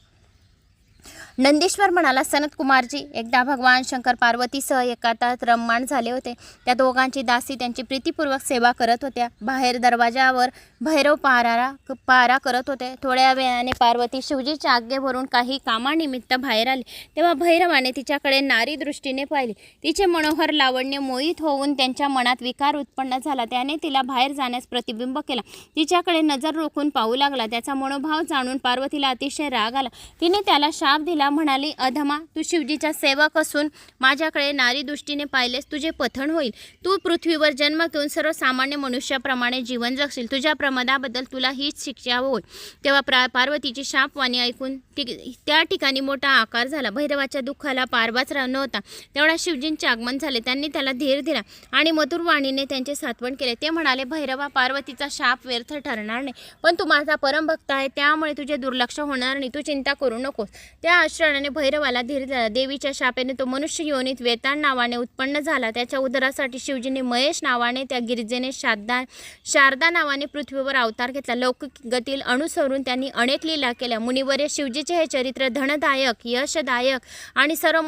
नंदीश्वर म्हणाला, सनत कुमारजी, एकदा भगवान शंकर पार्वतीसह एकांतात रममाण झाले होते. त्या दोघांची दासी त्यांची प्रीतिपूर्वक सेवा करत होत्या. बाहेर दरवाजावर भैरव पहारा करत होते. थोड्या वेळाने पार्वती शिवजीच्या आज्ञेवरून काही कामानिमित्त बाहेर आली. तेव्हा भैरवाने तिच्याकडे नारी दृष्टीने पाहिले. तिचे मनोहर लावण्य मोहित होऊन त्यांच्या मनात विकार उत्पन्न झाला. त्याने तिला बाहेर जाण्यास प्रतिबिंब केला. तिच्याकडे नजर रोखून पाहू लागला. त्याचा मनोभाव जाणून पार्वतीला अतिशय राग आला. तिने त्याला शाप दिला. म्हणाली, अधमा, तू शिवजीचा सेवक असून माझ्याकडे नारी दृष्टीने पाहिलेस, तुझे पतन होईल. तू पृथ्वीवर जन्म घेऊन सर्वसामान्य मनुष्याप्रमाणे जीवन जगशील. तुझ्या प्रमादाबद्दल तुला हीच शिक्षा होईल. तेव्हा पार्वतीची शापवाणी ऐकून त्या ठिकाणी मोठा आकार झाला. भैरवाच्या दुःखाला पारवाच नव्हता. तेवढा शिवजींचे आगमन झाले. त्यांनी त्याला धीर दिला आणि मधुर वाणीने त्यांचे सांत्वन केले. ते म्हणाले, भैरवा, पार्वतीचा शाप व्यर्थ ठरणार नाही, पण तू माझा परमभक्त आहे, त्यामुळे तुझे दुर्लक्ष होणार नाही. तू चिंता करू नकोस. त्या विवस्त्रणाने भैरवाला धीर दिला. देवीच्या शापेने तो मनुष्य योनीत वेताळ नावाने उत्पन्न झाला. त्याच्या उदरासाठी शिवजीने महेश नावाने, त्या गिरिजेने शारदा नावाने पृथ्वीवर अवतार घेतला. लौकिक गती अनुसरून त्यांनी अनेक लीला केल्या. मुनिवर्य शिवजीचे हे चरित्र धनदायक, यशदायक आणि सर्व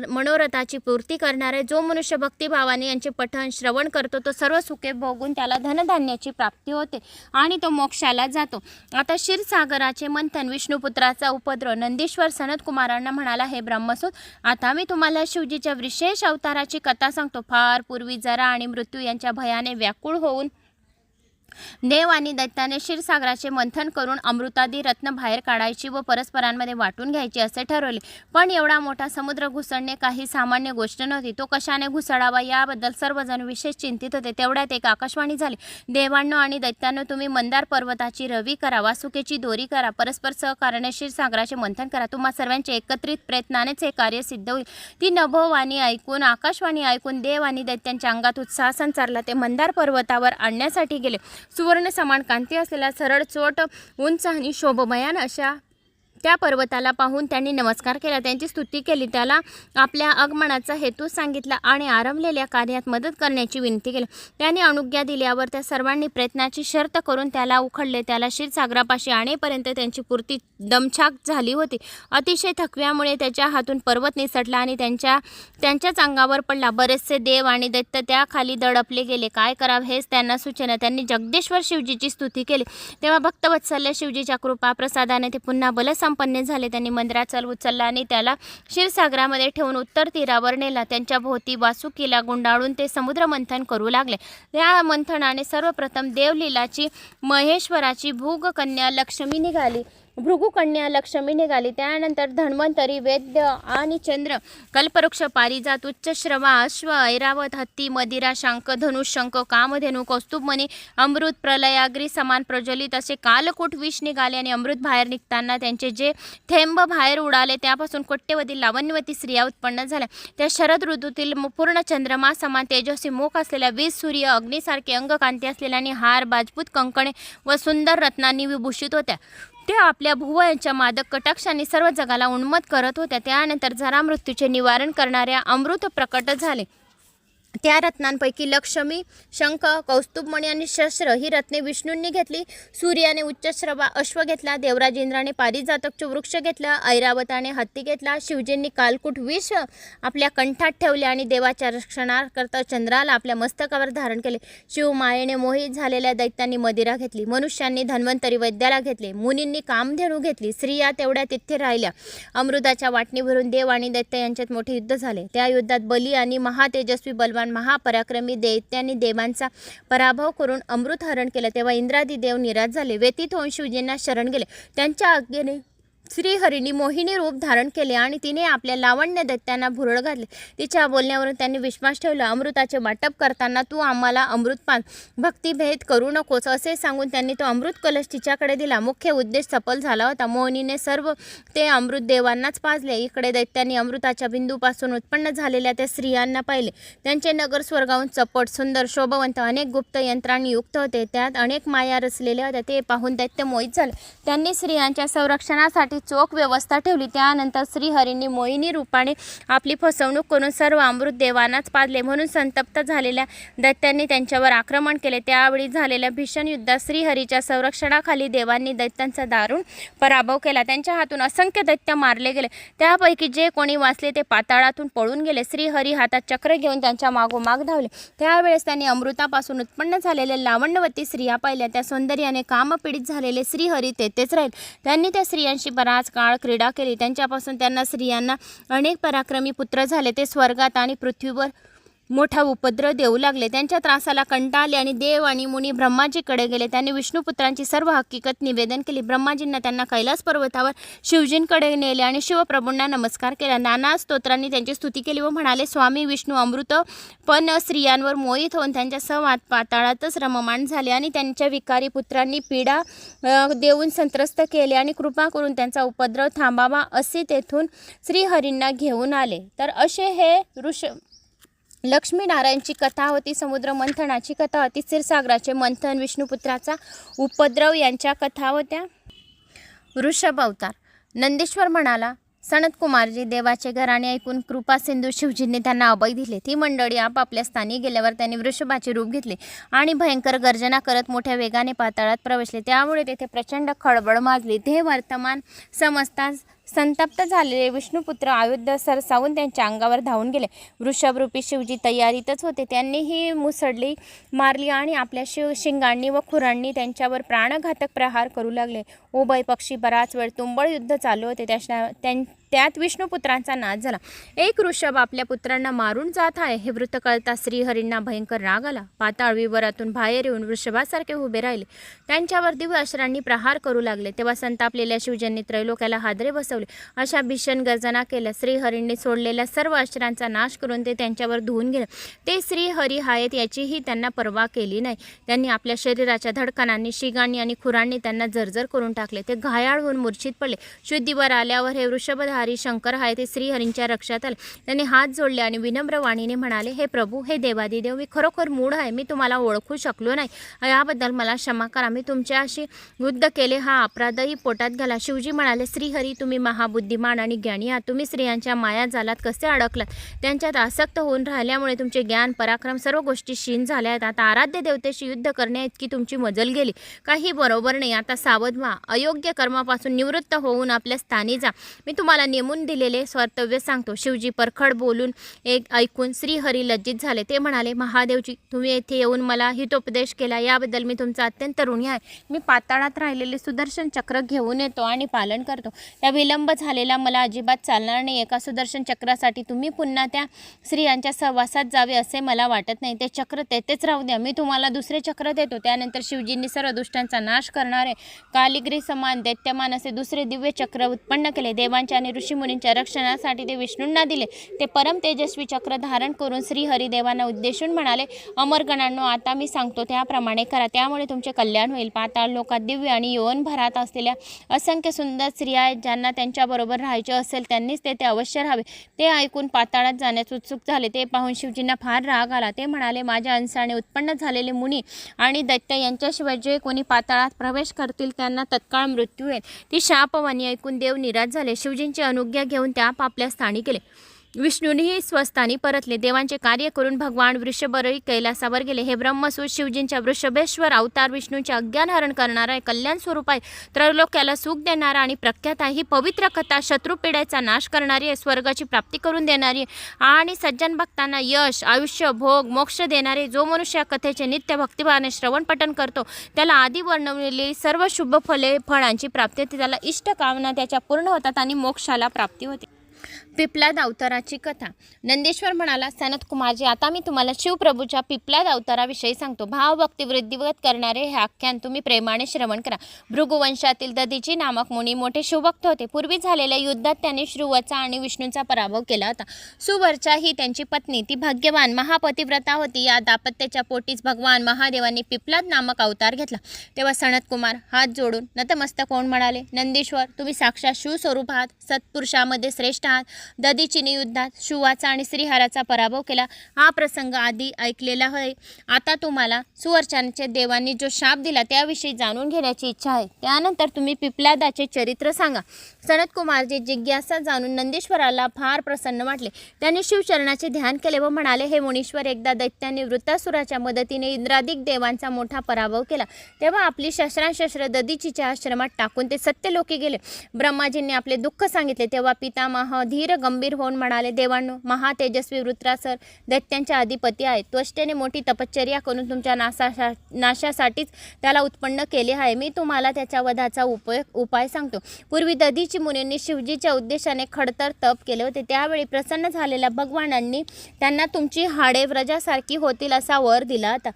मनोरथाची पूर्ती करणारे. जो मनुष्य भक्तिभावाने यांचे पठण श्रवण करतो तो सर्व सुखे भोगून त्याला धनधान्याची प्राप्ती होते आणि तो मोक्षाला जातो. आता क्षीरसागराचे मंथन, विष्णुपुत्राचा उपद्रव. नंदीश्वर सनत कुमारांना म्हणाला, हे ब्रह्मसूत, आता मी तुम्हाला शिवजीच्या विशेष अवताराची कथा सांगतो. फार पूर्वी जरा आणि मृत्यू यांच्या भयाने व्याकुळ होऊन देव आणि दैत्याने क्षीरसागराचे मंथन करून अमृतादी रत्न बाहेर काढायची व परस्परांमध्ये वाटून घ्यायची असे ठरवले. पण एवढा मोठा समुद्र घुसळणे काही सामान्य गोष्ट नव्हती. तो कशाने घुसळावा याबद्दल सर्वजण विशेष चिंतित होते. तेवढ्यात एक आकाशवाणी झाली, देवांनो आणि दैत्यांनो, तुम्ही मंदार पर्वताची रवी करा, वासुकेची दोरी करा, परस्पर सहकार्याने क्षीरसागराचे मंथन करा. तुम्हा सर्वांचे एकत्रित प्रयत्नानेच हे कार्य सिद्ध होईल. ती नभोवाणी ऐकून, आकाशवाणी ऐकून देव आणि दैत्यांच्या अंगात उत्साह संचारला. ते मंदार पर्वतावर आणण्यासाठी गेले. सुवर्ण समान कांती असलेला सरळ चोट, उंच आणि शोभमयान अशा त्या पर्वताला पाहून त्यांनी नमस्कार केला, त्यांची स्तुती केली, त्याला आपल्या आगमनाचा हेतू सांगितला आणि आरंभलेल्या कार्यात मदत करण्याची विनंती केली. त्याने अनुज्ञा दिल्यावर त्या सर्वांनी प्रयत्नाची शर्त करून त्याला उखडले. त्याला क्षीरसागरापाशी आणेपर्यंत त्यांची पूर्ती दमछाक झाली होती. अतिशय थकव्यामुळे त्याच्या हातून पर्वत निसटला आणि त्यांच्याच अंगावर पडला. बरेचसे देव आणि दैत्य त्या खाली दडपले गेले. काय करावे हेच त्यांना सुचेना. त्यांनी जगदेश्वर शिवजीची स्तुती केली. तेव्हा भक्तवत्सल्य शिवजीच्या कृपा प्रसादाने ते पुन्हा बलसंपन्न झाले. त्यांनी मंदिरात उचलला आणि त्याला क्षीरसागरामध्ये ठेवून उत्तर तीरावर नेला. त्यांच्या भोवती वासुकीला गुंडाळून ते समुद्र मंथन करू लागले. त्या मंथनाने सर्वप्रथम देवलीलाची महेश्वराची भृगुकन्या लक्ष्मी निघाली. त्यानंतर धन्वंतरी, वैद्य आणि चंद्र, कल्पवृक्ष, पारिजात, उच्चश्रवा, अश्व, ऐरावत, हत्ती, मदिरा, शंख, धनुष, शंख, कामधेनू, कौस्तुभमणी, अमृत, प्रलयाग्री समान प्रज्वलित असे कालकूट विष निघाले आणि अमृत बाहेर निघताना त्यांचे जे थेंब बाहेर उडाले त्यापासून कोट्यवधी लावण्यवती स्त्रिया उत्पन्न झाल्या. त्या शरद ऋतूतील पूर्ण चंद्रमा समान तेजस्वी मुख असलेल्या, 20 सूर्य अग्निसारखे अंगकांती असलेल्या आणि हार, बाजपूत, कंकणे व सुंदर रत्नांनी विभूषित होत्या. त्या आपल्या भुवयांच्या मादक कटाक्षाने सर्व जगाला उन्मत्त करत होत्या. त्यानंतर जरा मृत्यूचे निवारण करणाऱ्या अमृत प्रकट झाले. त्या रत्नांपैकी लक्ष्मी, शंख, कौस्तुभमणी आणि शस्त्र ही रत्ने विष्णूंनी घेतली. सूर्याने उच्चश्रवा अश्व घेतला, देवराज इंद्राने पारिजातक वृक्ष घेतला, ऐरावताने हत्ती घेतला, शिवजींनी कालकूट विष आपल्या कंठात ठेवले आणि देवाच्या रक्षणाकरता चंद्राला आपल्या मस्तकावर धारण केले. शिवमायेने मोहित झालेल्या दैत्यांनी मदिरा घेतली, मनुष्यांनी धन्वंतरी वैद्याला घेतले, मुनींनी कामधेनू घेतली, स्त्रिया तेवढ्या तिथे राहिल्या. अमृताच्या वाटणीवरून देव आणि दैत्य यांच्यात मोठे युद्ध झाले. त्या युद्धात बली आणि महातेजस्वी बलवान महापराक्रमी दैत्यांनी देवांचा पराभव करून अमृत हरण केलं. तेव्हा इंद्रादी देव निराश झाले. व्यतीत होऊन शिवजींना शरण गेले. त्यांच्या आज्ञेने श्रीहरींनी मोहिनी रूप धारण केले आणि तिने आपल्या लावण्य दैत्यांना भुरळ घातले. तिच्या बोलण्यावरून त्यांनी विश्वास ठेवला. अमृताचे वाटप करताना तू आम्हाला अमृत पान, भक्तिभेद करू नकोस असे सांगून त्यांनी तो अमृत कलश तिच्याकडे दिला. मुख्य उद्देश सफल झाला होता. मोहिनीने सर्व ते अमृत देवांनाच पाजले. इकडे दैत्यांनी अमृताच्या बिंदूपासून उत्पन्न झालेल्या त्या स्त्रियांना पाहिले. त्यांचे नगर स्वर्गाहून चपट, सुंदर, शोभवंत, अनेक गुप्त यंत्रांनी युक्त होते. त्यात अनेक माया रचलेल्या होत्या. ते पाहून दैत्य मोहित झाले. त्यांनी स्त्रियांच्या संरक्षणासाठी चोख व्यवस्था ठेवली. त्यानंतर श्रीहरींनी मोहिनी रूपाने आपली फसवणूक करून सर्व अमृत देवांनाच पाजले. म्हणून संतप्त झालेल्या दैत्यांनी त्यांच्यावर आक्रमण केले. त्यावेळी झालेल्या भीषण युद्धात श्रीहरीच्या संरक्षणाखाली देवांनी दैत्यांचा दारुण पराभव केला. त्यांच्या हातून असंख्य दैत्य मारले गेले. त्यापैकी जे कोणी वाचले ते पाताळातून पळून गेले. श्रीहरी हातात चक्र घेऊन त्यांच्या मागोमाग धावले. त्यावेळेस त्यांनी अमृतापासून उत्पन्न झालेल्या लावण्यवती स्त्रिया पाहिल्या. त्या सौंदर्याने कामपीडित झालेले श्रीहरी तेथेच राहिले. त्यांनी त्या स्त्रियांशी बराच काळ क्रीडा केली. त्यांच्यापासून त्यांना स्त्रियांना अनेक पराक्रमी पुत्र झाले. ते स्वर्गात आणि पृथ्वीवर मोठा उपद्रव देऊ लागले. त्यांच्या त्रासाला कंटाळले आले आणि देव आणि मुनी ब्रह्माजीकडे गेले. त्यांनी विष्णुपुत्रांची सर्व हकीकत निवेदन केली. ब्रह्माजींना त्यांना कैलास पर्वतावर शिवजींकडे नेले आणि शिवप्रभूंना नमस्कार केला. नाना स्तोत्रांनी त्यांची स्तुती केली व म्हणाले, स्वामी विष्णू अमृत पण स्त्रियांवर मोहित होऊन त्यांच्या संवाद पाताळातच रममाण झाले आणि त्यांच्या विकारी पुत्रांनी पीडा देऊन संत्रस्त केले आणि कृपा करून त्यांचा उपद्रव थांबावा असे तेथून श्रीहरींना घेऊन आले. तर असे हे लक्ष्मीनारायणची कथा होती. समुद्र मंथनाची कथा होती. क्षीरसागराचे मंथन, विष्णुपुत्राचा उपद्रव यांच्या कथा होत्या. वृषभ अवतार. नंदीश्वर म्हणाला, सनत कुमारजी देवाचे घराणे ऐकून कृपा सिंधू शिवजींनी त्यांना अभय दिले. ती मंडळी आपापल्या स्थानी गेल्यावर त्यांनी वृषभाचे रूप घेतले आणि भयंकर गर्जना करत मोठ्या वेगाने पाताळात प्रवेशले. त्यामुळे तेथे प्रचंड खळबळ माजली. ते वर्तमान समजताच संतप्त झालेले विष्णुपुत्र आयुध सरसावून त्यांच्या अंगावर धावून गेले. वृषभरूपी शिवजी तयारीतच होते. त्यांनीही मुसडली मारली आणि आपल्या शिंगांनी व खुरांनी त्यांच्यावर प्राणघातक प्रहार करू लागले. उभय पक्षी बराच वेळ तुंबळ युद्ध चालू होते. त्यात विष्णुपुत्रांचा नाश झाला. एक वृषभ आपल्या पुत्रांना मारून जात आहे हे वृत्त कळता श्रीहरींना भयंकर राग आला. पाताळ विवरातून बाहेर येऊन वृषभासारखे उभे राहिले. त्यांच्यावर दिव्य अश्रांनी प्रहार करू लागले. तेव्हा संतापलेल्या शिवजींनी त्रैलोक्याला हादरे बसवले. अशा भीषण गर्जना केल्या. श्रीहरींनी सोडलेल्या सर्व अश्रांचा नाश करून ते त्यांच्यावर धुवून गेले. ते श्रीहरी आहेत याचीही त्यांना पर्वा केली नाही. त्यांनी आपल्या शरीराच्या धडकणांनी, शिगांनी आणि खुरांनी त्यांना जर्जर करून टाकले. ते घायाळ होऊन मूर्छित पडले. शुद्धीवर आल्यावर हे वृषभधारी शंकर आहे ते श्रीहरींच्या रक्षात आले. त्यांनी हात जोडले आणि विनम्र वाणीने म्हणाले, हे प्रभू, हे देवादिदेव, मी खरोखर मूढ आहे. मी तुम्हाला ओळखू शकलो नाही. याबद्दल मला क्षमा करा. मी तुमच्याशी युद्ध केले हा अपराधही पोटात घाला. शिवजी म्हणाले, श्रीहरी, तुम्ही महाबुद्धिमान आणि ज्ञानी आहात. तुम्ही स्त्रियांच्या मायाजालात कसे अडकलात? त्यांच्यात आसक्त होऊन राहिल्यामुळे तुमचे ज्ञान, पराक्रम सर्व गोष्टी क्षीण झाल्या आहेत. आता आराध्य देवतेशी युद्ध करण्याइतकी तुमची मजल गेली. काही बरोबर नाही. आता सावध व्हा. अयोग्य कर्मापासून निवृत्त होऊन आपल्या स्थानी जा. मी तुम्हाला नेमून दिलेले कर्तव्य सांगतो. शिवजी परखड बोलून ऐकून श्रीहरी लज्जित झाले. ते म्हणाले, महादेवजी, तुम्ही येथे येऊन मला हितोपदेश केला याबद्दल मी तुमचा अत्यंत ऋणी आहे. मी पाताळात राहिलेले सुदर्शन चक्र घेऊन येतो आणि पालन करतो. त्या विलंब झालेला मला अजिबात चालणार नाही. एका सुदर्शन चक्रासाठी तुम्ही पुन्हा त्या स्त्रियांच्या सहवासात जावे असे मला वाटत नाही. ते चक्र तेथेच राहू द्या. मी तुम्हाला दुसरे चक्र देतो. त्यानंतर शिवजींनी सर्व दुष्टांचा नाश करणारे कालिग्री समान दैत्यमान असे दुसरे दिव्य चक्र उत्पन्न केले. देवांच्या आणि ऋषीमुनींच्या रक्षणासाठी ते विष्णूंना दिले. ते परम तेजस्वी चक्र धारण करून श्रीहरी देवांना उद्देशून म्हणाले, अमरगणांनो, आता मी सांगतो त्याप्रमाणे करा. त्यामुळे तुमचे कल्याण होईल. पाताळ लोकात दिव्य आणि यौवनभरात असलेल्या असंख्य सुंदर स्त्रिया आहेत. ज्यांना त्यांच्याबरोबर राहायचे असेल त्यांनीच तेथे अवश्य राहावे. ते ऐकून पाताळात जाण्यास उत्सुक झाले. ते पाहून शिवजींना फार राग आला. ते म्हणाले, माझ्या अंशाने उत्पन्न झालेले मुनी आणि दैत्य यांच्याशिवाय जे कोणी पाताळात प्रवेश करतील त्यांना तत्काळ मृत्यू होईल. ती शापवाणी ऐकून देव निराश झाले. शिवजींची अनुज्ञा घेऊन त्या आपल्या स्थानी गेले. विष्णूनेही स्वस्थानी परतले. देवांचे कार्य करून भगवान वृषभरही कैलासावर गेले. हे ब्रह्मसूत शिवजींच्या वृषभेश्वर अवतार विष्णूंचे अज्ञानहरण करणारा, कल्याण स्वरूप आहे, त्रैलोक्याला सुख देणारा आणि प्रख्यात आहे. ही पवित्र कथा शत्रुपिढ्याचा नाश करणारी आहे, स्वर्गाची प्राप्ती करून देणारी आणि सज्जन भक्तांना यश, आयुष्य, भोग, मोक्ष देणारे. जो मनुष्य या कथेचे नित्य भक्तिभावाने श्रवण पठण करतो त्याला आधी वर्णवलेली सर्व शुभ फळांची प्राप्ती होते. त्याला इष्ट कामना त्याच्या पूर्ण होतात आणि मोक्षाला प्राप्ती होते. पिपलाद अवताराची कथा. नंदेश्वर म्हणाला, सनत कुमारजी, आता मी तुम्हाला शिवप्रभूच्या पिपलाद अवताराविषयी सांगतो. भावभक्ती वृद्धिवत करणारे हे आख्यान तुम्ही प्रेमाने श्रवण करा. भृगुवंशातील दधीची नामक मुनी मोठे शिवभक्त होते. पूर्वी झालेल्या युद्धात त्यांनी श्रुवाचा आणि विष्णूंचा पराभव केला होता. सुवर्चा ही त्यांची पत्नी, ती भाग्यवान महापतिव्रता होती. या दाम्पत्याच्या पोटीच भगवान महादेवांनी पिपलाद नामक अवतार घेतला. तेव्हा सनत कुमार हात जोडून नतमस्तक होऊन म्हणाले, नंदीश्वर, तुम्ही साक्षात शिवस्वरूप आहात, सत्पुरुषामध्ये श्रेष्ठ आहात. दधीचीने युद्धात शिवाचा आणि श्रीहराचा पराभव केला. हा प्रसंग आधी ऐकलेला आहे. आता तुम्हाला सुवर्चाचे देवांनी जो शाप दिला त्याविषयी जाणून घेण्याची इच्छा आहे. त्यानंतर तुम्ही पिपलादाचे चरित्र सांगा. सनत कुमारजी जिज्ञासा जाणून नंदीश्वराला फार प्रसन्न वाटले. त्यांनी शिवचरणाचे ध्यान केले व म्हणाले, हे मुनीश्वर, एकदा दैत्यांनी वृत्तासुराच्या मदतीने इंद्रादिक देवांचा मोठा पराभव केला. तेव्हा आपली शस्त्र दधीचीच्या आश्रमात टाकून ते सत्यलोकी गेले. ब्रह्माजींनी आपले दुःख सांगितले. तेव्हा पितामह धीर गंभीर होऊन म्हणाले, देवांनो, महातेजस्वी वृत्रासर दैत्यांच्या अधिपती आहेत. त्वष्टेने मोठी तपश्चर्या करून तुमच्या नाशासाठीच त्याला उत्पन्न केले आहे. मी तुम्हाला त्याच्या वधाचा उपाय सांगतो. पूर्वी दधीची मुनींनी शिवजीच्या उद्देशाने खडतर तप केले होते. त्यावेळी प्रसन्न झालेल्या भगवानांनी त्यांना तुमची हाडे व्रजासारखी होतील असा वर दिला होता.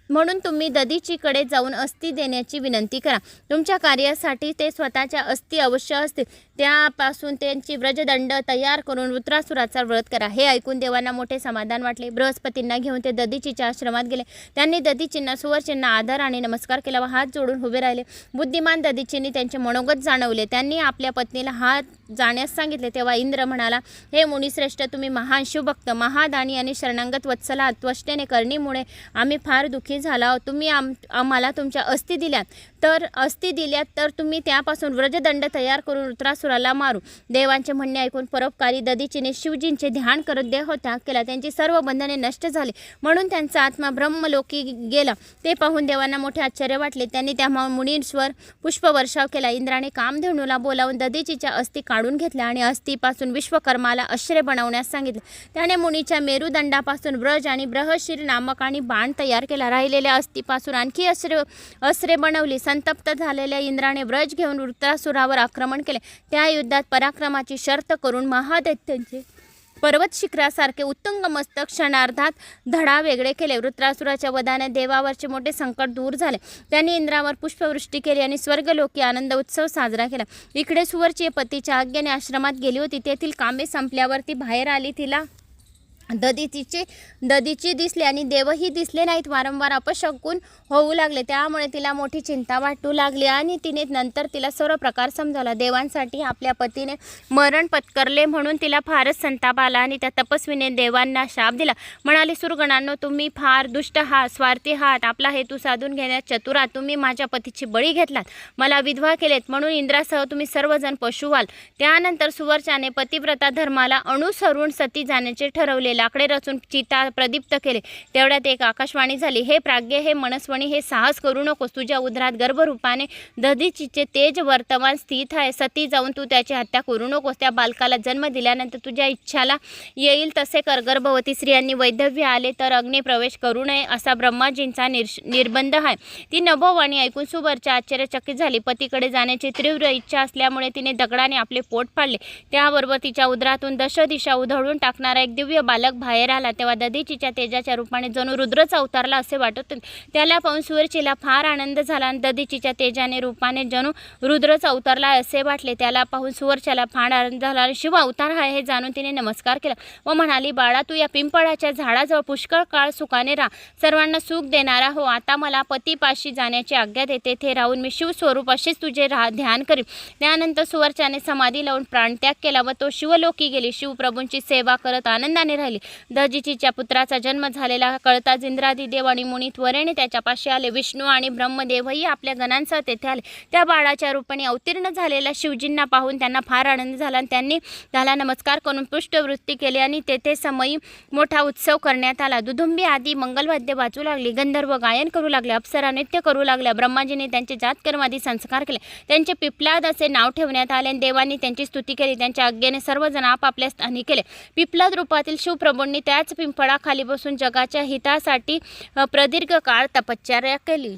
म्हणून तुम्ही दधीचीकडे जाऊन अस्थी देण्याची विनंती करा. तुमच्या कार्यासाठी ते स्वतःच्या अस्थी अवश्य असतील. त्यापासून त्यांची व्रजदंड तयार करून वृत्रासुराचा व्रत करा. हे ऐकून देवांना मोठे समाधान वाटले. बृहस्पतींना घेऊन ते दधीचीच्या आश्रमात गेले. त्यांनी दधीचींना सुवर्चींना आदर आणि नमस्कार केला व हात जोडून उभे राहिले. बुद्धिमान दधीचींनी त्यांचे मनोगत जाणवले. त्यांनी आपल्या पत्नीला हात जाण्यास सांगितले. तेव्हा इंद्र म्हणाला, हे मुनिश्रेष्ठ, तुम्ही महान शिवभक्त, महादानी आणि शरणागत वत्सल आहात. त्वष्टेने करणीमुळे आम्ही फार दुःखी झालो आहोत. तुम्ही आम्हाला तुमच्या अस्थी दिल्यात तर अस्थी दिल्यात तर तुम्ही त्यापासून व्रजदंड तयार करून वृत्रासुराला मारू. देवांचे म्हणणे ऐकून परोपकारी दधीचीने शिवजींचे ध्यान करत देहत्याग केला. त्यांची सर्व बंधने नष्ट झाली म्हणून त्यांचा आत्मा ब्रह्मलोकी गेला. ते पाहून देवांना मोठे आश्चर्य वाटले. त्यांनी त्या मुनींवर पुष्पवर्षाव केला. इंद्राने कामधेनूला बोलावून दधीचीच्या अस्थी काढून घेतल्या आणि अस्थीपासून विश्वकर्माला अश्रे बनवण्यास सांगितले. त्याने मुनीच्या मेरुदंडापासून व्रज आणि बृहशीर नामक आणि बाण तयार केला. राहिलेल्या अस्थीपासून आणखी अस्त्रे बनवली. संतप्त झालेल्या इंद्राने व्रज घेऊन वृत्रासुरावर आक्रमण केले. त्या युद्धात पराक्रमाची शर्त करून महादैत्यांचे पर्वत शिखरासारखे उत्तुंग मस्तक क्षणार्धात धडा वेगळे केले. वृत्रासुराच्या वधाने देवावरचे मोठे संकट दूर झाले. त्यांनी इंद्रावर पुष्पवृष्टी केली आणि स्वर्गलोकी आनंद उत्सव साजरा केला. इकडे सुवर्ची पतीच्या आज्ञेने आश्रमात गेली होती. तेथील कामे संपल्यावर ती बाहेर आली. तिला दधीची दिसले आणि देवही दिसले नाहीत. वारंवार अपशकुन होऊ लागले. त्यामुळे तिला मोठी चिंता वाटू लागली आणि तिने नंतर तिला सर्व प्रकार समजावला. देवांसाठी आपल्या पतीने मरण पत्करले म्हणून तिला फारच संताप आला आणि त्या तपस्वीने देवांना शाप दिला. म्हणाली, सुरगणांनो, तुम्ही फार दुष्ट आहात, स्वार्थी आहात. आपला हेतू साधून घेण्यात चतुर आहात. तुम्ही माझ्या पतीची बळी घेतलात, मला विधवा केलेत, म्हणून इंद्रासह तुम्ही सर्वजण पशु व्हाल. त्यानंतर सुवर्चाने पतिव्रता धर्माला अनुसरून सती जाण्याचे ठरवले. लाकडे रचून चिता प्रदीप्त केले. तेवढ्यात एक आकाशवाणी झाली, हे प्राज्ञ, हे मनस्वणी, हे साहस करू नकोस. तुझ्या उदरात गर्भरूपाने दधीचीचे तेज वर्तमान स्थित आहे. सती जाऊन तू त्याची हत्या करू नकोस. त्या बालकाला जन्म दिल्यानंतर तुझ्या इच्छाला येईल तसे कर. गर्भवती स्त्रियांनी वैधव्य आले तर अग्नी प्रवेश करू नये असा ब्रह्माजींचा निर्बंध आहे. ती नभोवाणी ऐकून सुवर्चा आश्चर्यचकित झाली. पतीकडे जाण्याची तीव्र इच्छा असल्यामुळे तिने दगडाने आपले पोट फाडले. त्याबरोबर तिच्या उदरातून दशदिशा उधळून टाकणारा एक दिव्य बालक बाहेर आला. तेव्हा दधीचीच्या तेजाच्या रूपाने जणू रुद्रच अवतारला असे वाटत होते. त्याला पाहून सुवर्चीला फार आनंद झाला आणि दधीचीच्या तेजाने रूपाने जणू रुद्रच अवतारला असे वाटले. त्याला पाहून सुवर्चाला फार आनंद झाला आणि शिव अवतार आहे हे जाणून तिने नमस्कार केला व म्हणाली, बाळा, तू या पिंपळाच्या झाडाजवळ पुष्कळ काळ सुखाने राहा, सर्वांना सुख देणारा हो. आता मला पतीपाशी जाण्याची आज्ञा दे. तेथे राहून मी शिवस्वरूप असेच तुझे ध्यान करीन. त्यानंतर सुवर्चाने समाधी लावून प्राणत्याग केला व तो शिवलोकी गेली. शिवप्रभूंची सेवा करत आनंदाने राहिली. दधीचीच्या पुत्राचा जन्म झालेला कळताच इंद्रादी देव आणि मुनी त्वरेने त्याच्यापाशी आले. विष्णू आणि ब्रह्मदेवही आपल्या गणांसह तेथे आले. त्या बाळाच्या रूपाने अवतीर्ण झालेल्या शिवजींना पाहून त्यांना फार आनंद झाला आणि त्यांनी त्याला नमस्कार करून पुष्पवृष्टी केली आणि तेथे समयी मोठा उत्सव करण्यात आला. दुधुंबी आदी मंगलवाद्य वाजू लागली. गंधर्व गायन करू लागले. अप्सरा नृत्य करू लागल्या. ब्रह्माजीने त्यांचे जातकर्मादी संस्कार केले. त्यांचे पिप्लाद असे नाव ठेवण्यात आले आणि देवांनी त्यांची स्तुती केली. त्यांच्या आज्ञेने सर्वजण आपापल्या स्थानी केले. पिप्लाद रूपातील शिवप्रभूंनी त्याच पिंपळाखाली बसून जगाच्या हितासाठी प्रदीर्घ काळ तपश्चर्या केली.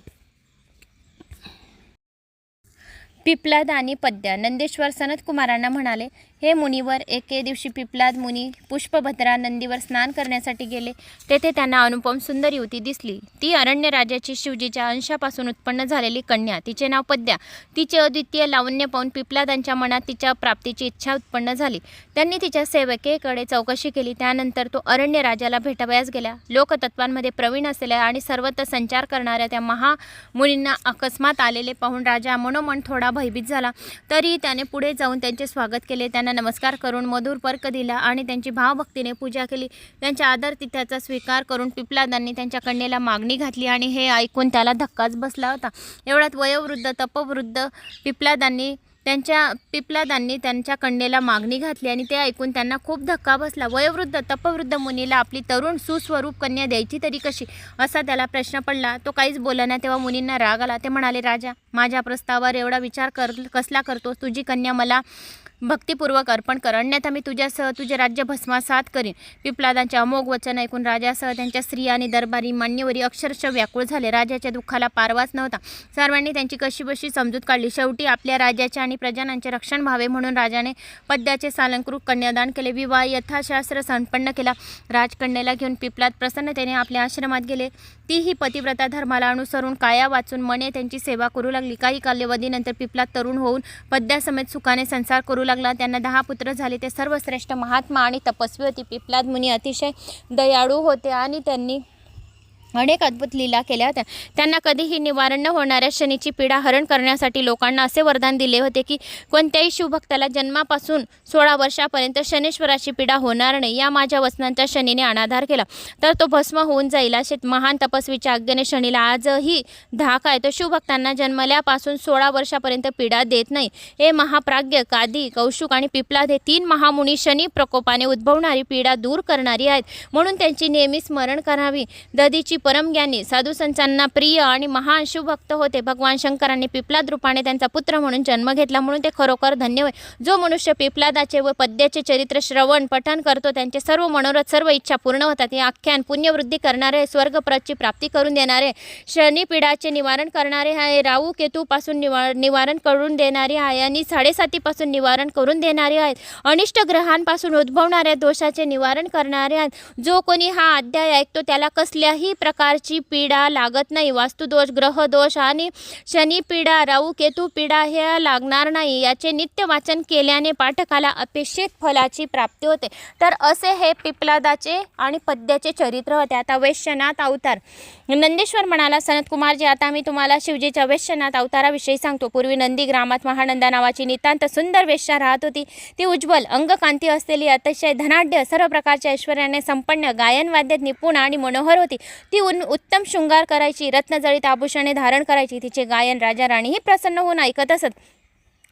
पिप्लाद आणि पद्या. नंदेश्वर सनतकुमारांना म्हणाले, हे मुनिवर, एके दिवशी पिप्लाद मुनी पुष्पभद्रा नंदीवर स्नान करण्यासाठी गेले. तेथे त्यांना अनुपम सुंदर युवती दिसली. ती अरण्य राजाची शिवजीच्या अंशापासून उत्पन्न झालेली कन्या. तिचे नाव पद्या. तिचे अद्वितीय लावण्य पाहून पिप्लादांच्या मनात तिच्या प्राप्तीची इच्छा उत्पन्न झाली. त्यांनी तिच्या सेवकेकडे चौकशी केली. त्यानंतर तो अरण्य राजाला भेटावयास गेला. लोकतत्वांमध्ये प्रवीण असलेल्या आणि सर्वत्र संचार करणाऱ्या त्या महामुनींना अकस्मात आलेले पाहून राजा मनोमन थोडा भयभीत झाला. तरी त्याने पुढे जाऊन त्यांचे स्वागत केले. त्यांना नमस्कार करून मधुर पर्क दिला आणि त्यांची भावभक्तीने पूजा केली. त्यांच्या आदरातिथ्याचा स्वीकार करून पिप्लादांनी त्यांच्या कन्येला मागणी घातली आणि हे ऐकून त्याला धक्काच बसला होता. एवढ्यात वयोवृद्ध तपवृद्ध पिप्लादांनी त्यांच्या कन्येला मागणी घातली आणि ते ऐकून त्यांना खूप धक्का बसला. वयोवृद्ध तपवृद्ध मुनीला आपली तरुण सुस्वरूप कन्या द्यायची तरी कशी, असा त्याला प्रश्न पडला. तो काहीच बोलला नाही. तेव्हा मुनींना राग आला. ते म्हणाले, राजा, माझ्या प्रस्तावावर एवढा विचार कसला करतोस? तुझी कन्या मला भक्तिपूर्वक अर्पण कर, अन्यथा मी तुझ्यासह तुझे राज्य भस्मासात करीन. पिप्लादांचे अमोघ वचन ऐकून राजासह त्यांच्या स्त्रिया आणि दरबारी मान्यवरी अक्षरशः व्याकुळ झाले. राजाच्या दुःखाला पारवाच नव्हता. सर्वांनी त्यांची कशीबशी समजूत काढली. शेवटी आपल्या राज्याचे आणि प्रजानांचे रक्षण व्हावे म्हणून राजाने पद्याचे सालंकृत कन्यादान केले. विवाह यथाशास्त्र संपन्न केला. राजकन्येला घेऊन पिप्लाद प्रसन्नतेने आपल्या आश्रमात गेले. तीही पतिव्रता धर्माला अनुसरून काया वाचून मने त्यांची सेवा करू लागली. काही कालावधीनंतर पिप्लाद तरुण होऊन पद्यासमेत सुखाने संसार करू लागला. त्यांना 10 पुत्र झाले. ते सर्वश्रेष्ठ महात्मा आणि तपस्वी होते. पिप्लाद मुनी अतिशय दयाळू होते आणि त्यांनी अनेक अद्भुत लीला केल्या होत्या. त्यांना कधीही निवारण न होणाऱ्या शनीची पीडा हरण करण्यासाठी लोकांना असे वरदान दिले होते की कोणत्याही शिवभक्ताला जन्मापासून 16 वर्षापर्यंत शनीश्वराची पीडा होणार नाही. या माझ्या वचनांचा शनीने अनादर केला तर तो भस्म होऊन जाईल असे महान तपस्वीच्या आज्ञेने शनीला आजही धाक आहे. तो शिवभक्तांना जन्मल्यापासून 16 वर्षापर्यंत पीडा देत नाही. हे महाप्राज्ञ कादी, कौशुक आणि पिपलाद हे 3 महामुनी शनी प्रकोपाने उद्भवणारी पीडा दूर करणारी आहेत, म्हणून त्यांची नेहमी स्मरण करावी. दधीची परमज्ञानी साधुसंतांना प्रिय आणि महान शिवभक्त होते. भगवान शंकरांनी पिपलाद रूपाने त्यांचा पुत्र म्हणून जन्म घेतला, म्हणून ते खरोखर धन्य होय. जो मनुष्य पिपलादाचे व पद्याचे चरित्र श्रवण पठण करतो त्यांचे सर्व मनोरथ सर्व इच्छा पूर्ण होतात. हे आख्यान पुण्यवृद्धी करणारे, स्वर्गप्रदची प्राप्ती करून देणारे, शनीपीडाचे निवारण करणारे आहे, राहू केतूपासून निवारण करून देणारे आहे आणि 7.5 निवारण करून देणारे आहेत, अनिष्ट ग्रहांपासून उद्भवणाऱ्या दोषाचे निवारण करणारे आहेत. जो कोणी हा अध्याय ऐकतो त्याला कसल्याही प्रकारची पीडा लागत नाही. वास्तुदोष, ग्रहदोष आणि शनीपीडा, राहू केतू पीडा हे लागणार नाही. याचे नित्य वाचन केल्याने पाठकाला अपेक्षित फलाची प्राप्ती होते. तर असे हे पिपलादाचे आणि पद्याचे चरित्र होते. आता वैश्यनाथ अवतार. नंदेश्वर म्हणाला, सनतकुमारजी, आता मी तुम्हाला शिवजीच्या वैश्यनाथ अवताराविषयी सांगतो. पूर्वी नंदी ग्रामात महानंदा नावाची नितांत सुंदर वेश्या राहत होती. ती उज्ज्वल अंगकांती असलेली, अतिशय धनाढ्य, सर्व प्रकारच्या ऐश्वर्याने संपन्न, गायनवाद्यात निपुण आणि मनोहर होती. ती उत्तम शृंगार करायची, रत्नजडित आभूषणे धारण करायची. तिचे गायन राजा राणीही प्रसन्न होऊन ऐकत असत.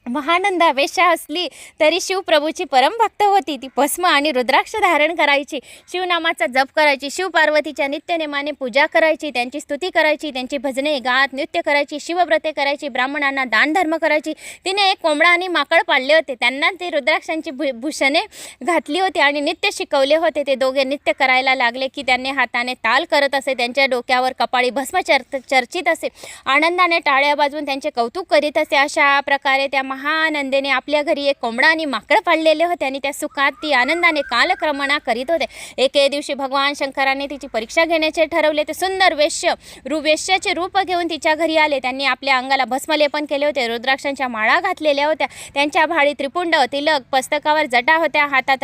महानंदा वेश्या असली तरी शिवप्रभूची परमभक्त होती. ती भस्म आणि रुद्राक्ष धारण करायची, शिवनामाचा जप करायची, शिवपार्वतीच्या नित्यनेमाने पूजा करायची, त्यांची स्तुती करायची, त्यांची भजने गात नृत्य करायची, शिवव्रते करायची, ब्राह्मणांना दानधर्म करायची. तिने एक कोंबडा आणि माकड पाळले होते. त्यांना ती रुद्राक्षांची भूषणे घातली होती आणि नित्य शिकवले होते. ते दोघे नित्य करायला लागले की त्यांनी हाताने ताल करत असे. त्यांच्या डोक्यावर कपाळी भस्म चर्चित असे. आनंदाने टाळ्या वाजवून त्यांचे कौतुक करीत असे. अशा प्रकारे त्या महानंदेने आपल्या घरी एक कोंबडा आणि माकड पाळलेले होते आणि त्या सुखात ती आनंदाने कालक्रमणा करीत होते. एके दिवशी भगवान शंकराने तिची परीक्षा घेण्याचे ठरवले. ते सुंदर वेश्याचे रूप घेऊन तिच्या घरी आले. त्यांनी आपल्या अंगाला भस्मलेपन केले होते. रुद्राक्षांच्या माळा घातलेल्या होत्या. त्यांच्या भाळी त्रिपुंड, तिलक, पस्तकावर जटा होत्या. हातात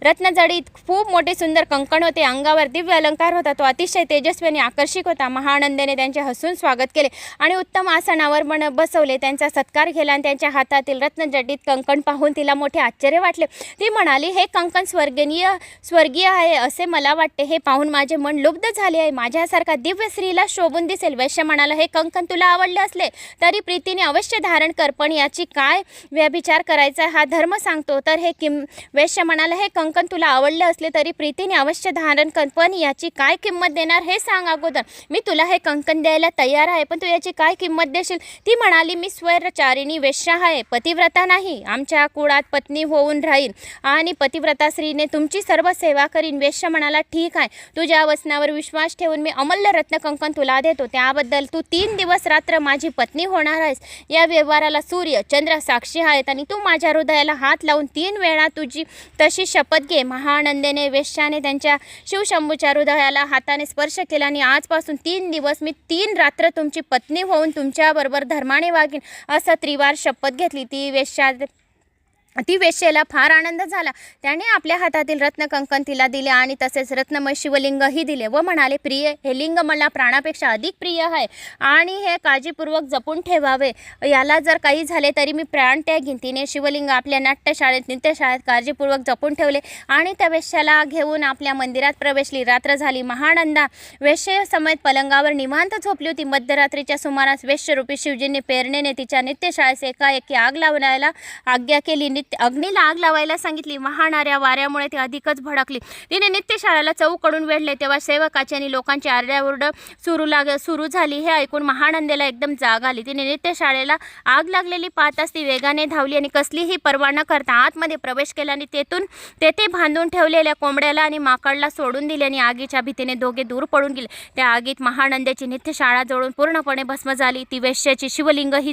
रत्नजडित खूप मोठे सुंदर कंकण होते. अंगावर दिव्य अलंकार होता. तो अतिशय तेजस्वी आणि आकर्षक होता. महानंदेने त्यांचे हसून स्वागत केले आणि उत्तम आसनावर बसवले. त्यांचा सत्कार केला आणि त्यांच्या हातातील रत्नजडित कंकण पाहून तिला मोठे आश्चर्य वाटले. ती म्हणाली, हे कंकण स्वर्गीय आहे असे मला वाटते. हे पाहून माझे मन लुब्ध झाले आहे. माझ्यासारखा दिव्य स्त्रीला शोभून दिसेल. वैश्य म्हणाला, हे कंकण तुला आवडले असले तरी प्रीतीने अवश्य धारण कर, पण याची काय व्यभिचार करायचा हा धर्म सांगतो. तर वैश्य म्हणाला, हे कंकण तुला आवडले असले तरी प्रीतीने अवश्य धारण कर, पण याची काय किंमत देणार हे सांग अगोदर. मी तुला हे कंकण द्यायला तयार आहे, पण तू याची काय किंमत देशील. ती म्हणाली, मी स्वैरचारिणी वेश्या आहे, पतिव्रता नाही. आमच्या कुळात पत्नी होऊन राहील आणि पतिव्रता स्त्रीने तुमची सर्व सेवा करीन. वेश्य म्हणाला, ठीक आहे, तुझ्या वचनावर विश्वास ठेवून मी अमूल्य रत्नकंकण तुला देतो. त्याबद्दल तू 3 दिवस रात्र माझी पत्नी होणार आहेस. या व्यवहाराला सूर्य चंद्र साक्षी आहेत आणि तू माझ्या हृदयाला हात लावून 3 वेळा तुझी तशी शपथ घे. महानंदेने वेश्याने त्यांच्या शिवशंभूच्या हृदयाला हाताने स्पर्श केला आणि आजपासून 3 दिवस मी 3 रात्र तुमची पत्नी होऊन तुमच्याबरोबर धर्माने वागीन असं त्रिवार शपथ घेतली. ती वेश्येला फार आनंद झाला. त्याने आपल्या हातातील रत्नकंकण तिला दिले आणि तसेच रत्नमय शिवलिंगही दिले व म्हणाले, प्रिय, हे लिंग मला प्राणापेक्षा अधिक प्रिय आहे आणि हे काळजीपूर्वक जपून ठेवावे. याला जर काही झाले तरी मी प्राण त्यागीन. तिने शिवलिंग आपल्या नित्यशाळेत काळजीपूर्वक जपून ठेवले आणि त्या वेश्याला घेऊन आपल्या मंदिरात प्रवेशली. रात्र झाली. महानंदा वेश्येसमेत पलंगावर निवांत झोपली होती. मध्यरात्रीच्या सुमारास वेश्यरूपी शिवजींनी प्रेरणेने तिच्या नित्यशाळेस एकाएकी आग लावण्याला आज्ञा केली. अग्नीला आग लावायला सांगितली. वाहणाऱ्या वाऱ्यामुळे ती अधिकच भडकली. तिने नित्यशाळेला चौकडून वेढले. तेव्हा सेवकाची आणि लोकांची आरडाओरड सुरू झाली. हे ऐकून महानंदेला एकदम जाग आली. तिने नित्यशाळेला आग लागलेली पाहताच ती वेगाने धावली आणि कसलीही पर्वा न करता आतमध्ये प्रवेश केला आणि तेथे बांधून ठेवलेल्या कोंबड्याला आणि माकडला सोडून दिले आणि आगीच्या भीतीने दोघे दूर पळून गेले. त्या आगीत महानंदेची नित्यशाळा जळून पूर्णपणे भस्म झाली. ती वेश्याचे शिवलिंगही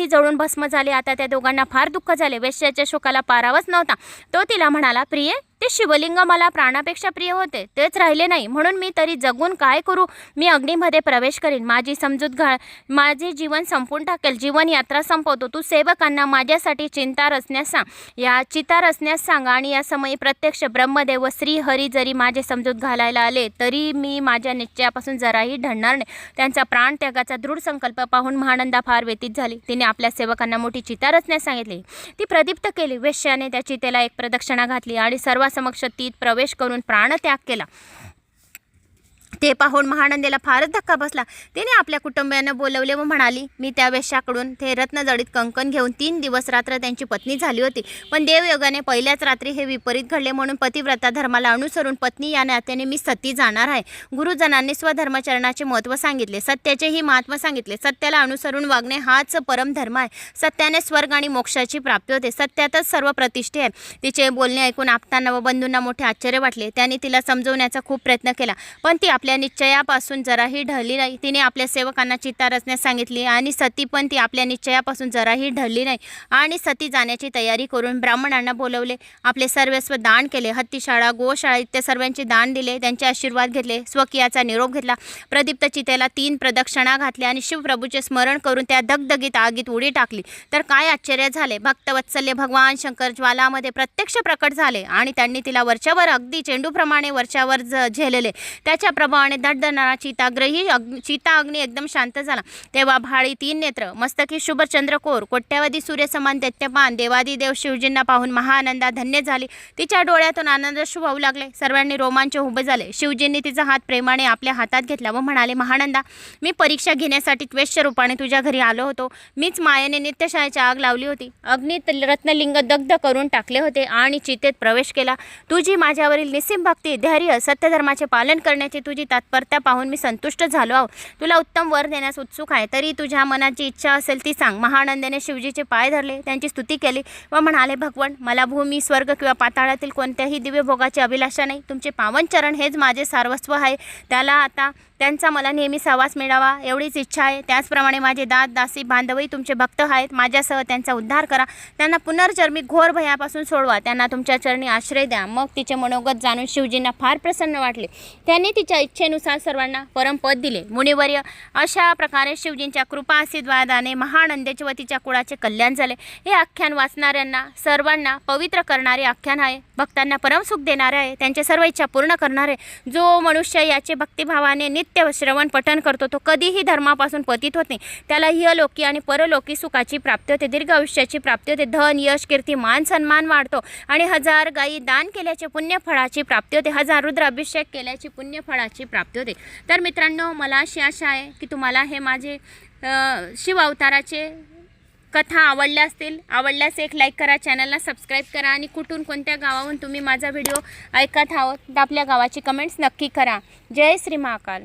जळून भस्म झाले. आता त्या दोघांना फार दुःख झाले. वेश्याच्या शोकाला पारावच नव्हता. तो तिला म्हणाला, प्रिये, ते शिवलिंग मला प्राणापेक्षा प्रिय होते, तेच राहिले नाही. म्हणून मी तरी जगून काय करू? मी अग्नीमध्ये प्रवेश करीन, माझी समजूत माझे जीवन संपून टाकेल, जीवन यात्रा संपवतो. तू सेवकांना माझ्यासाठी चिंता रचण्यास सांग आणि या समयी प्रत्यक्ष ब्रह्मदेव व श्री हरी जरी माझे समजूत घालायला आले तरी मी माझ्या निश्चयापासून जराही ढळणार नाही. त्यांचा प्राणत्यागाचा दृढ संकल्प पाहून महानंदा फार व्यतीत झाली. तिने आपल्या सेवकांना मोठी चिता रचण्यास सांगितली. ती प्रदीप्त केली. वेश्याने त्या चितेला एक प्रदक्षिणा घातली आणि सर्वांसमक्ष तीत प्रवेश करून प्राणत्याग केला. ते पाहून महानंदेला फारच धक्का बसला. तिने आपल्या कुटुंबियांना बोलवले व म्हणाली, मी त्या वेश्याकडून ते रत्नजडित कंकण घेऊन 3 दिवस रात्र त्यांची पत्नी झाली होती. पण देवयोगाने पहिल्याच रात्री हे विपरीत घडले. म्हणून पतिव्रता धर्माला अनुसरून पत्नी या नात्याने मी सती जाणार आहे. गुरुजनांनी स्वधर्मचरणाचे महत्त्व सांगितले, सत्याचेही महात्म्य सांगितले. सत्याला अनुसरून वागणे हाच परम धर्म आहे. सत्याने स्वर्ग आणि मोक्षाची प्राप्ती होते. सत्यातच सर्व प्रतिष्ठे आहे. तिचे बोलणे ऐकून आप्तांना व बंधूंना मोठे आश्चर्य वाटले. त्यांनी तिला समजवण्याचा खूप प्रयत्न केला, पण ती आपल्या निश्चयापासून जराही ढळली नाही. तिने आपल्या सेवकांना चिता रचण्यास सांगितली आणि सती पण ती आपल्या निश्चयापासून जराही ढळली नाही आणि सती जाण्याची तयारी करून ब्राह्मणांना बोलवले. आपले सर्वस्व दान केले. हत्तीशाळा, गोशाळा इत्यादी सर्वांचे दान दिले. त्यांचे आशीर्वाद घेतले. स्वकीयाचा निरोप घेतला. प्रदीप्त चितेला 3 प्रदक्षिणा घातल्या आणि शिवप्रभूचे स्मरण करून त्या दगदगीत आगीत उडी टाकली. तर काय आश्चर्य झाले. भक्तवत्सल्य भगवान शंकर ज्वालामध्ये प्रत्यक्ष प्रकट झाले आणि त्यांनी तिला वरच्यावर अगदी चेंडूप्रमाणे वरच्यावर झेलले. त्याच्या प्रभावाने दडदणारा चिता अग्नी एकदम शांत झाला. तेव्हा भाळी 3 नेत्र, मस्तकी शुभ चंद्रकोर, कोट्यावधी सूर्यसमान दैत्यपान देवादिदेव शिवजींना पाहून महानंदा धन्य झाली. तिच्या डोळ्यातून आनंदाश्रू वाहू लागले. सर्वांनी रोमांच उभे झाले. शिवजींनी तिचा हात प्रेमाने आपल्या हातात घेतला व म्हणाले, महानंदा, मी परीक्षा घेण्यासाठी वेश्य रूपाने तुझ्या घरी आलो होतो. मीच मायेने नित्यशाळेची आग लावली होती. अग्नीत रत्नलिंग दग्ध करून टाकले होते आणि चितेत प्रवेश केला. तुझी माझ्यावरील निस्सीम भक्ती, धैर्य, सत्यधर्माचे पालन करण्याची तुझी तत्परता पाहून मी संतुष्ट झालो आहो. तुला उत्तम वर देण्यास उत्सुक आहे. तरी तुझ्या मनाची इच्छा असेल ती सांग. महानंदेने शिवजीचे पाय धरले, त्यांची स्तुती केली व म्हणाले, भगवान, मला भूमी, स्वर्ग किंवा पाताळातील कोणत्याही दिव्य भोगाची अभिलाषा नाही. तुमचे पावन चरण हेच माझे सर्वस्व आहे. त्यांचा मला नेहमी सहवास मिळावा एवढीच इच्छा आहे. त्याचप्रमाणे माझे दास दासी बांधवही तुमचे भक्त आहेत. माझ्यासह त्यांचा उद्धार करा. त्यांना पुनर्जन्मी घोर भयापासून सोडवा. त्यांना तुमच्या चरणी आश्रय द्या. मग तिचे मनोगत जाणून शिवजींना फार प्रसन्न वाटले. त्यांनी तिच्या इच्छेनुसार सर्वांना परमपद दिले. मुनिवर्य, अशा प्रकारे शिवजींच्या कृपा आशीर्वादाने महानंदेचे व तिच्या कुळाचे कल्याण झाले. हे आख्यान वाचणाऱ्यांना सर्वांना पवित्र करणारे आख्यान आहे. भक्तांना परमसुख देणारे आहे. त्यांच्या सर्व इच्छा पूर्ण करणारे. जो मनुष्य याचे भक्तिभावाने नित्य श्रवण पठण करतो तो कधीही धर्मापासून पतित होत नाही. त्याला इहलोकी आणि परलोकी सुखाची प्राप्ती होते. दीर्घ आयुष्याची प्राप्ती होते. धन, यश, कीर्ती, मान सन्मान वाढतो आणि 1000 गायी दान केल्याचे पुण्यफळाची प्राप्ती होते. 1000 रुद्र अभिषेक केल्याची पुण्यफळाची प्राप्ती होते. तर मित्रांनो, मला अशी आशा आहे की तुम्हाला हे माझे शिव अवताराचे कथा आवडल्यास एक लाईक करा, चॅनलला सबस्क्राईब करा आणि कुठून कोणत्या गावाहून तुम्ही माझा व्हिडिओ ऐकत आहोत आपल्या गावाची कमेंट्स नक्की करा. जय श्री महाकाल.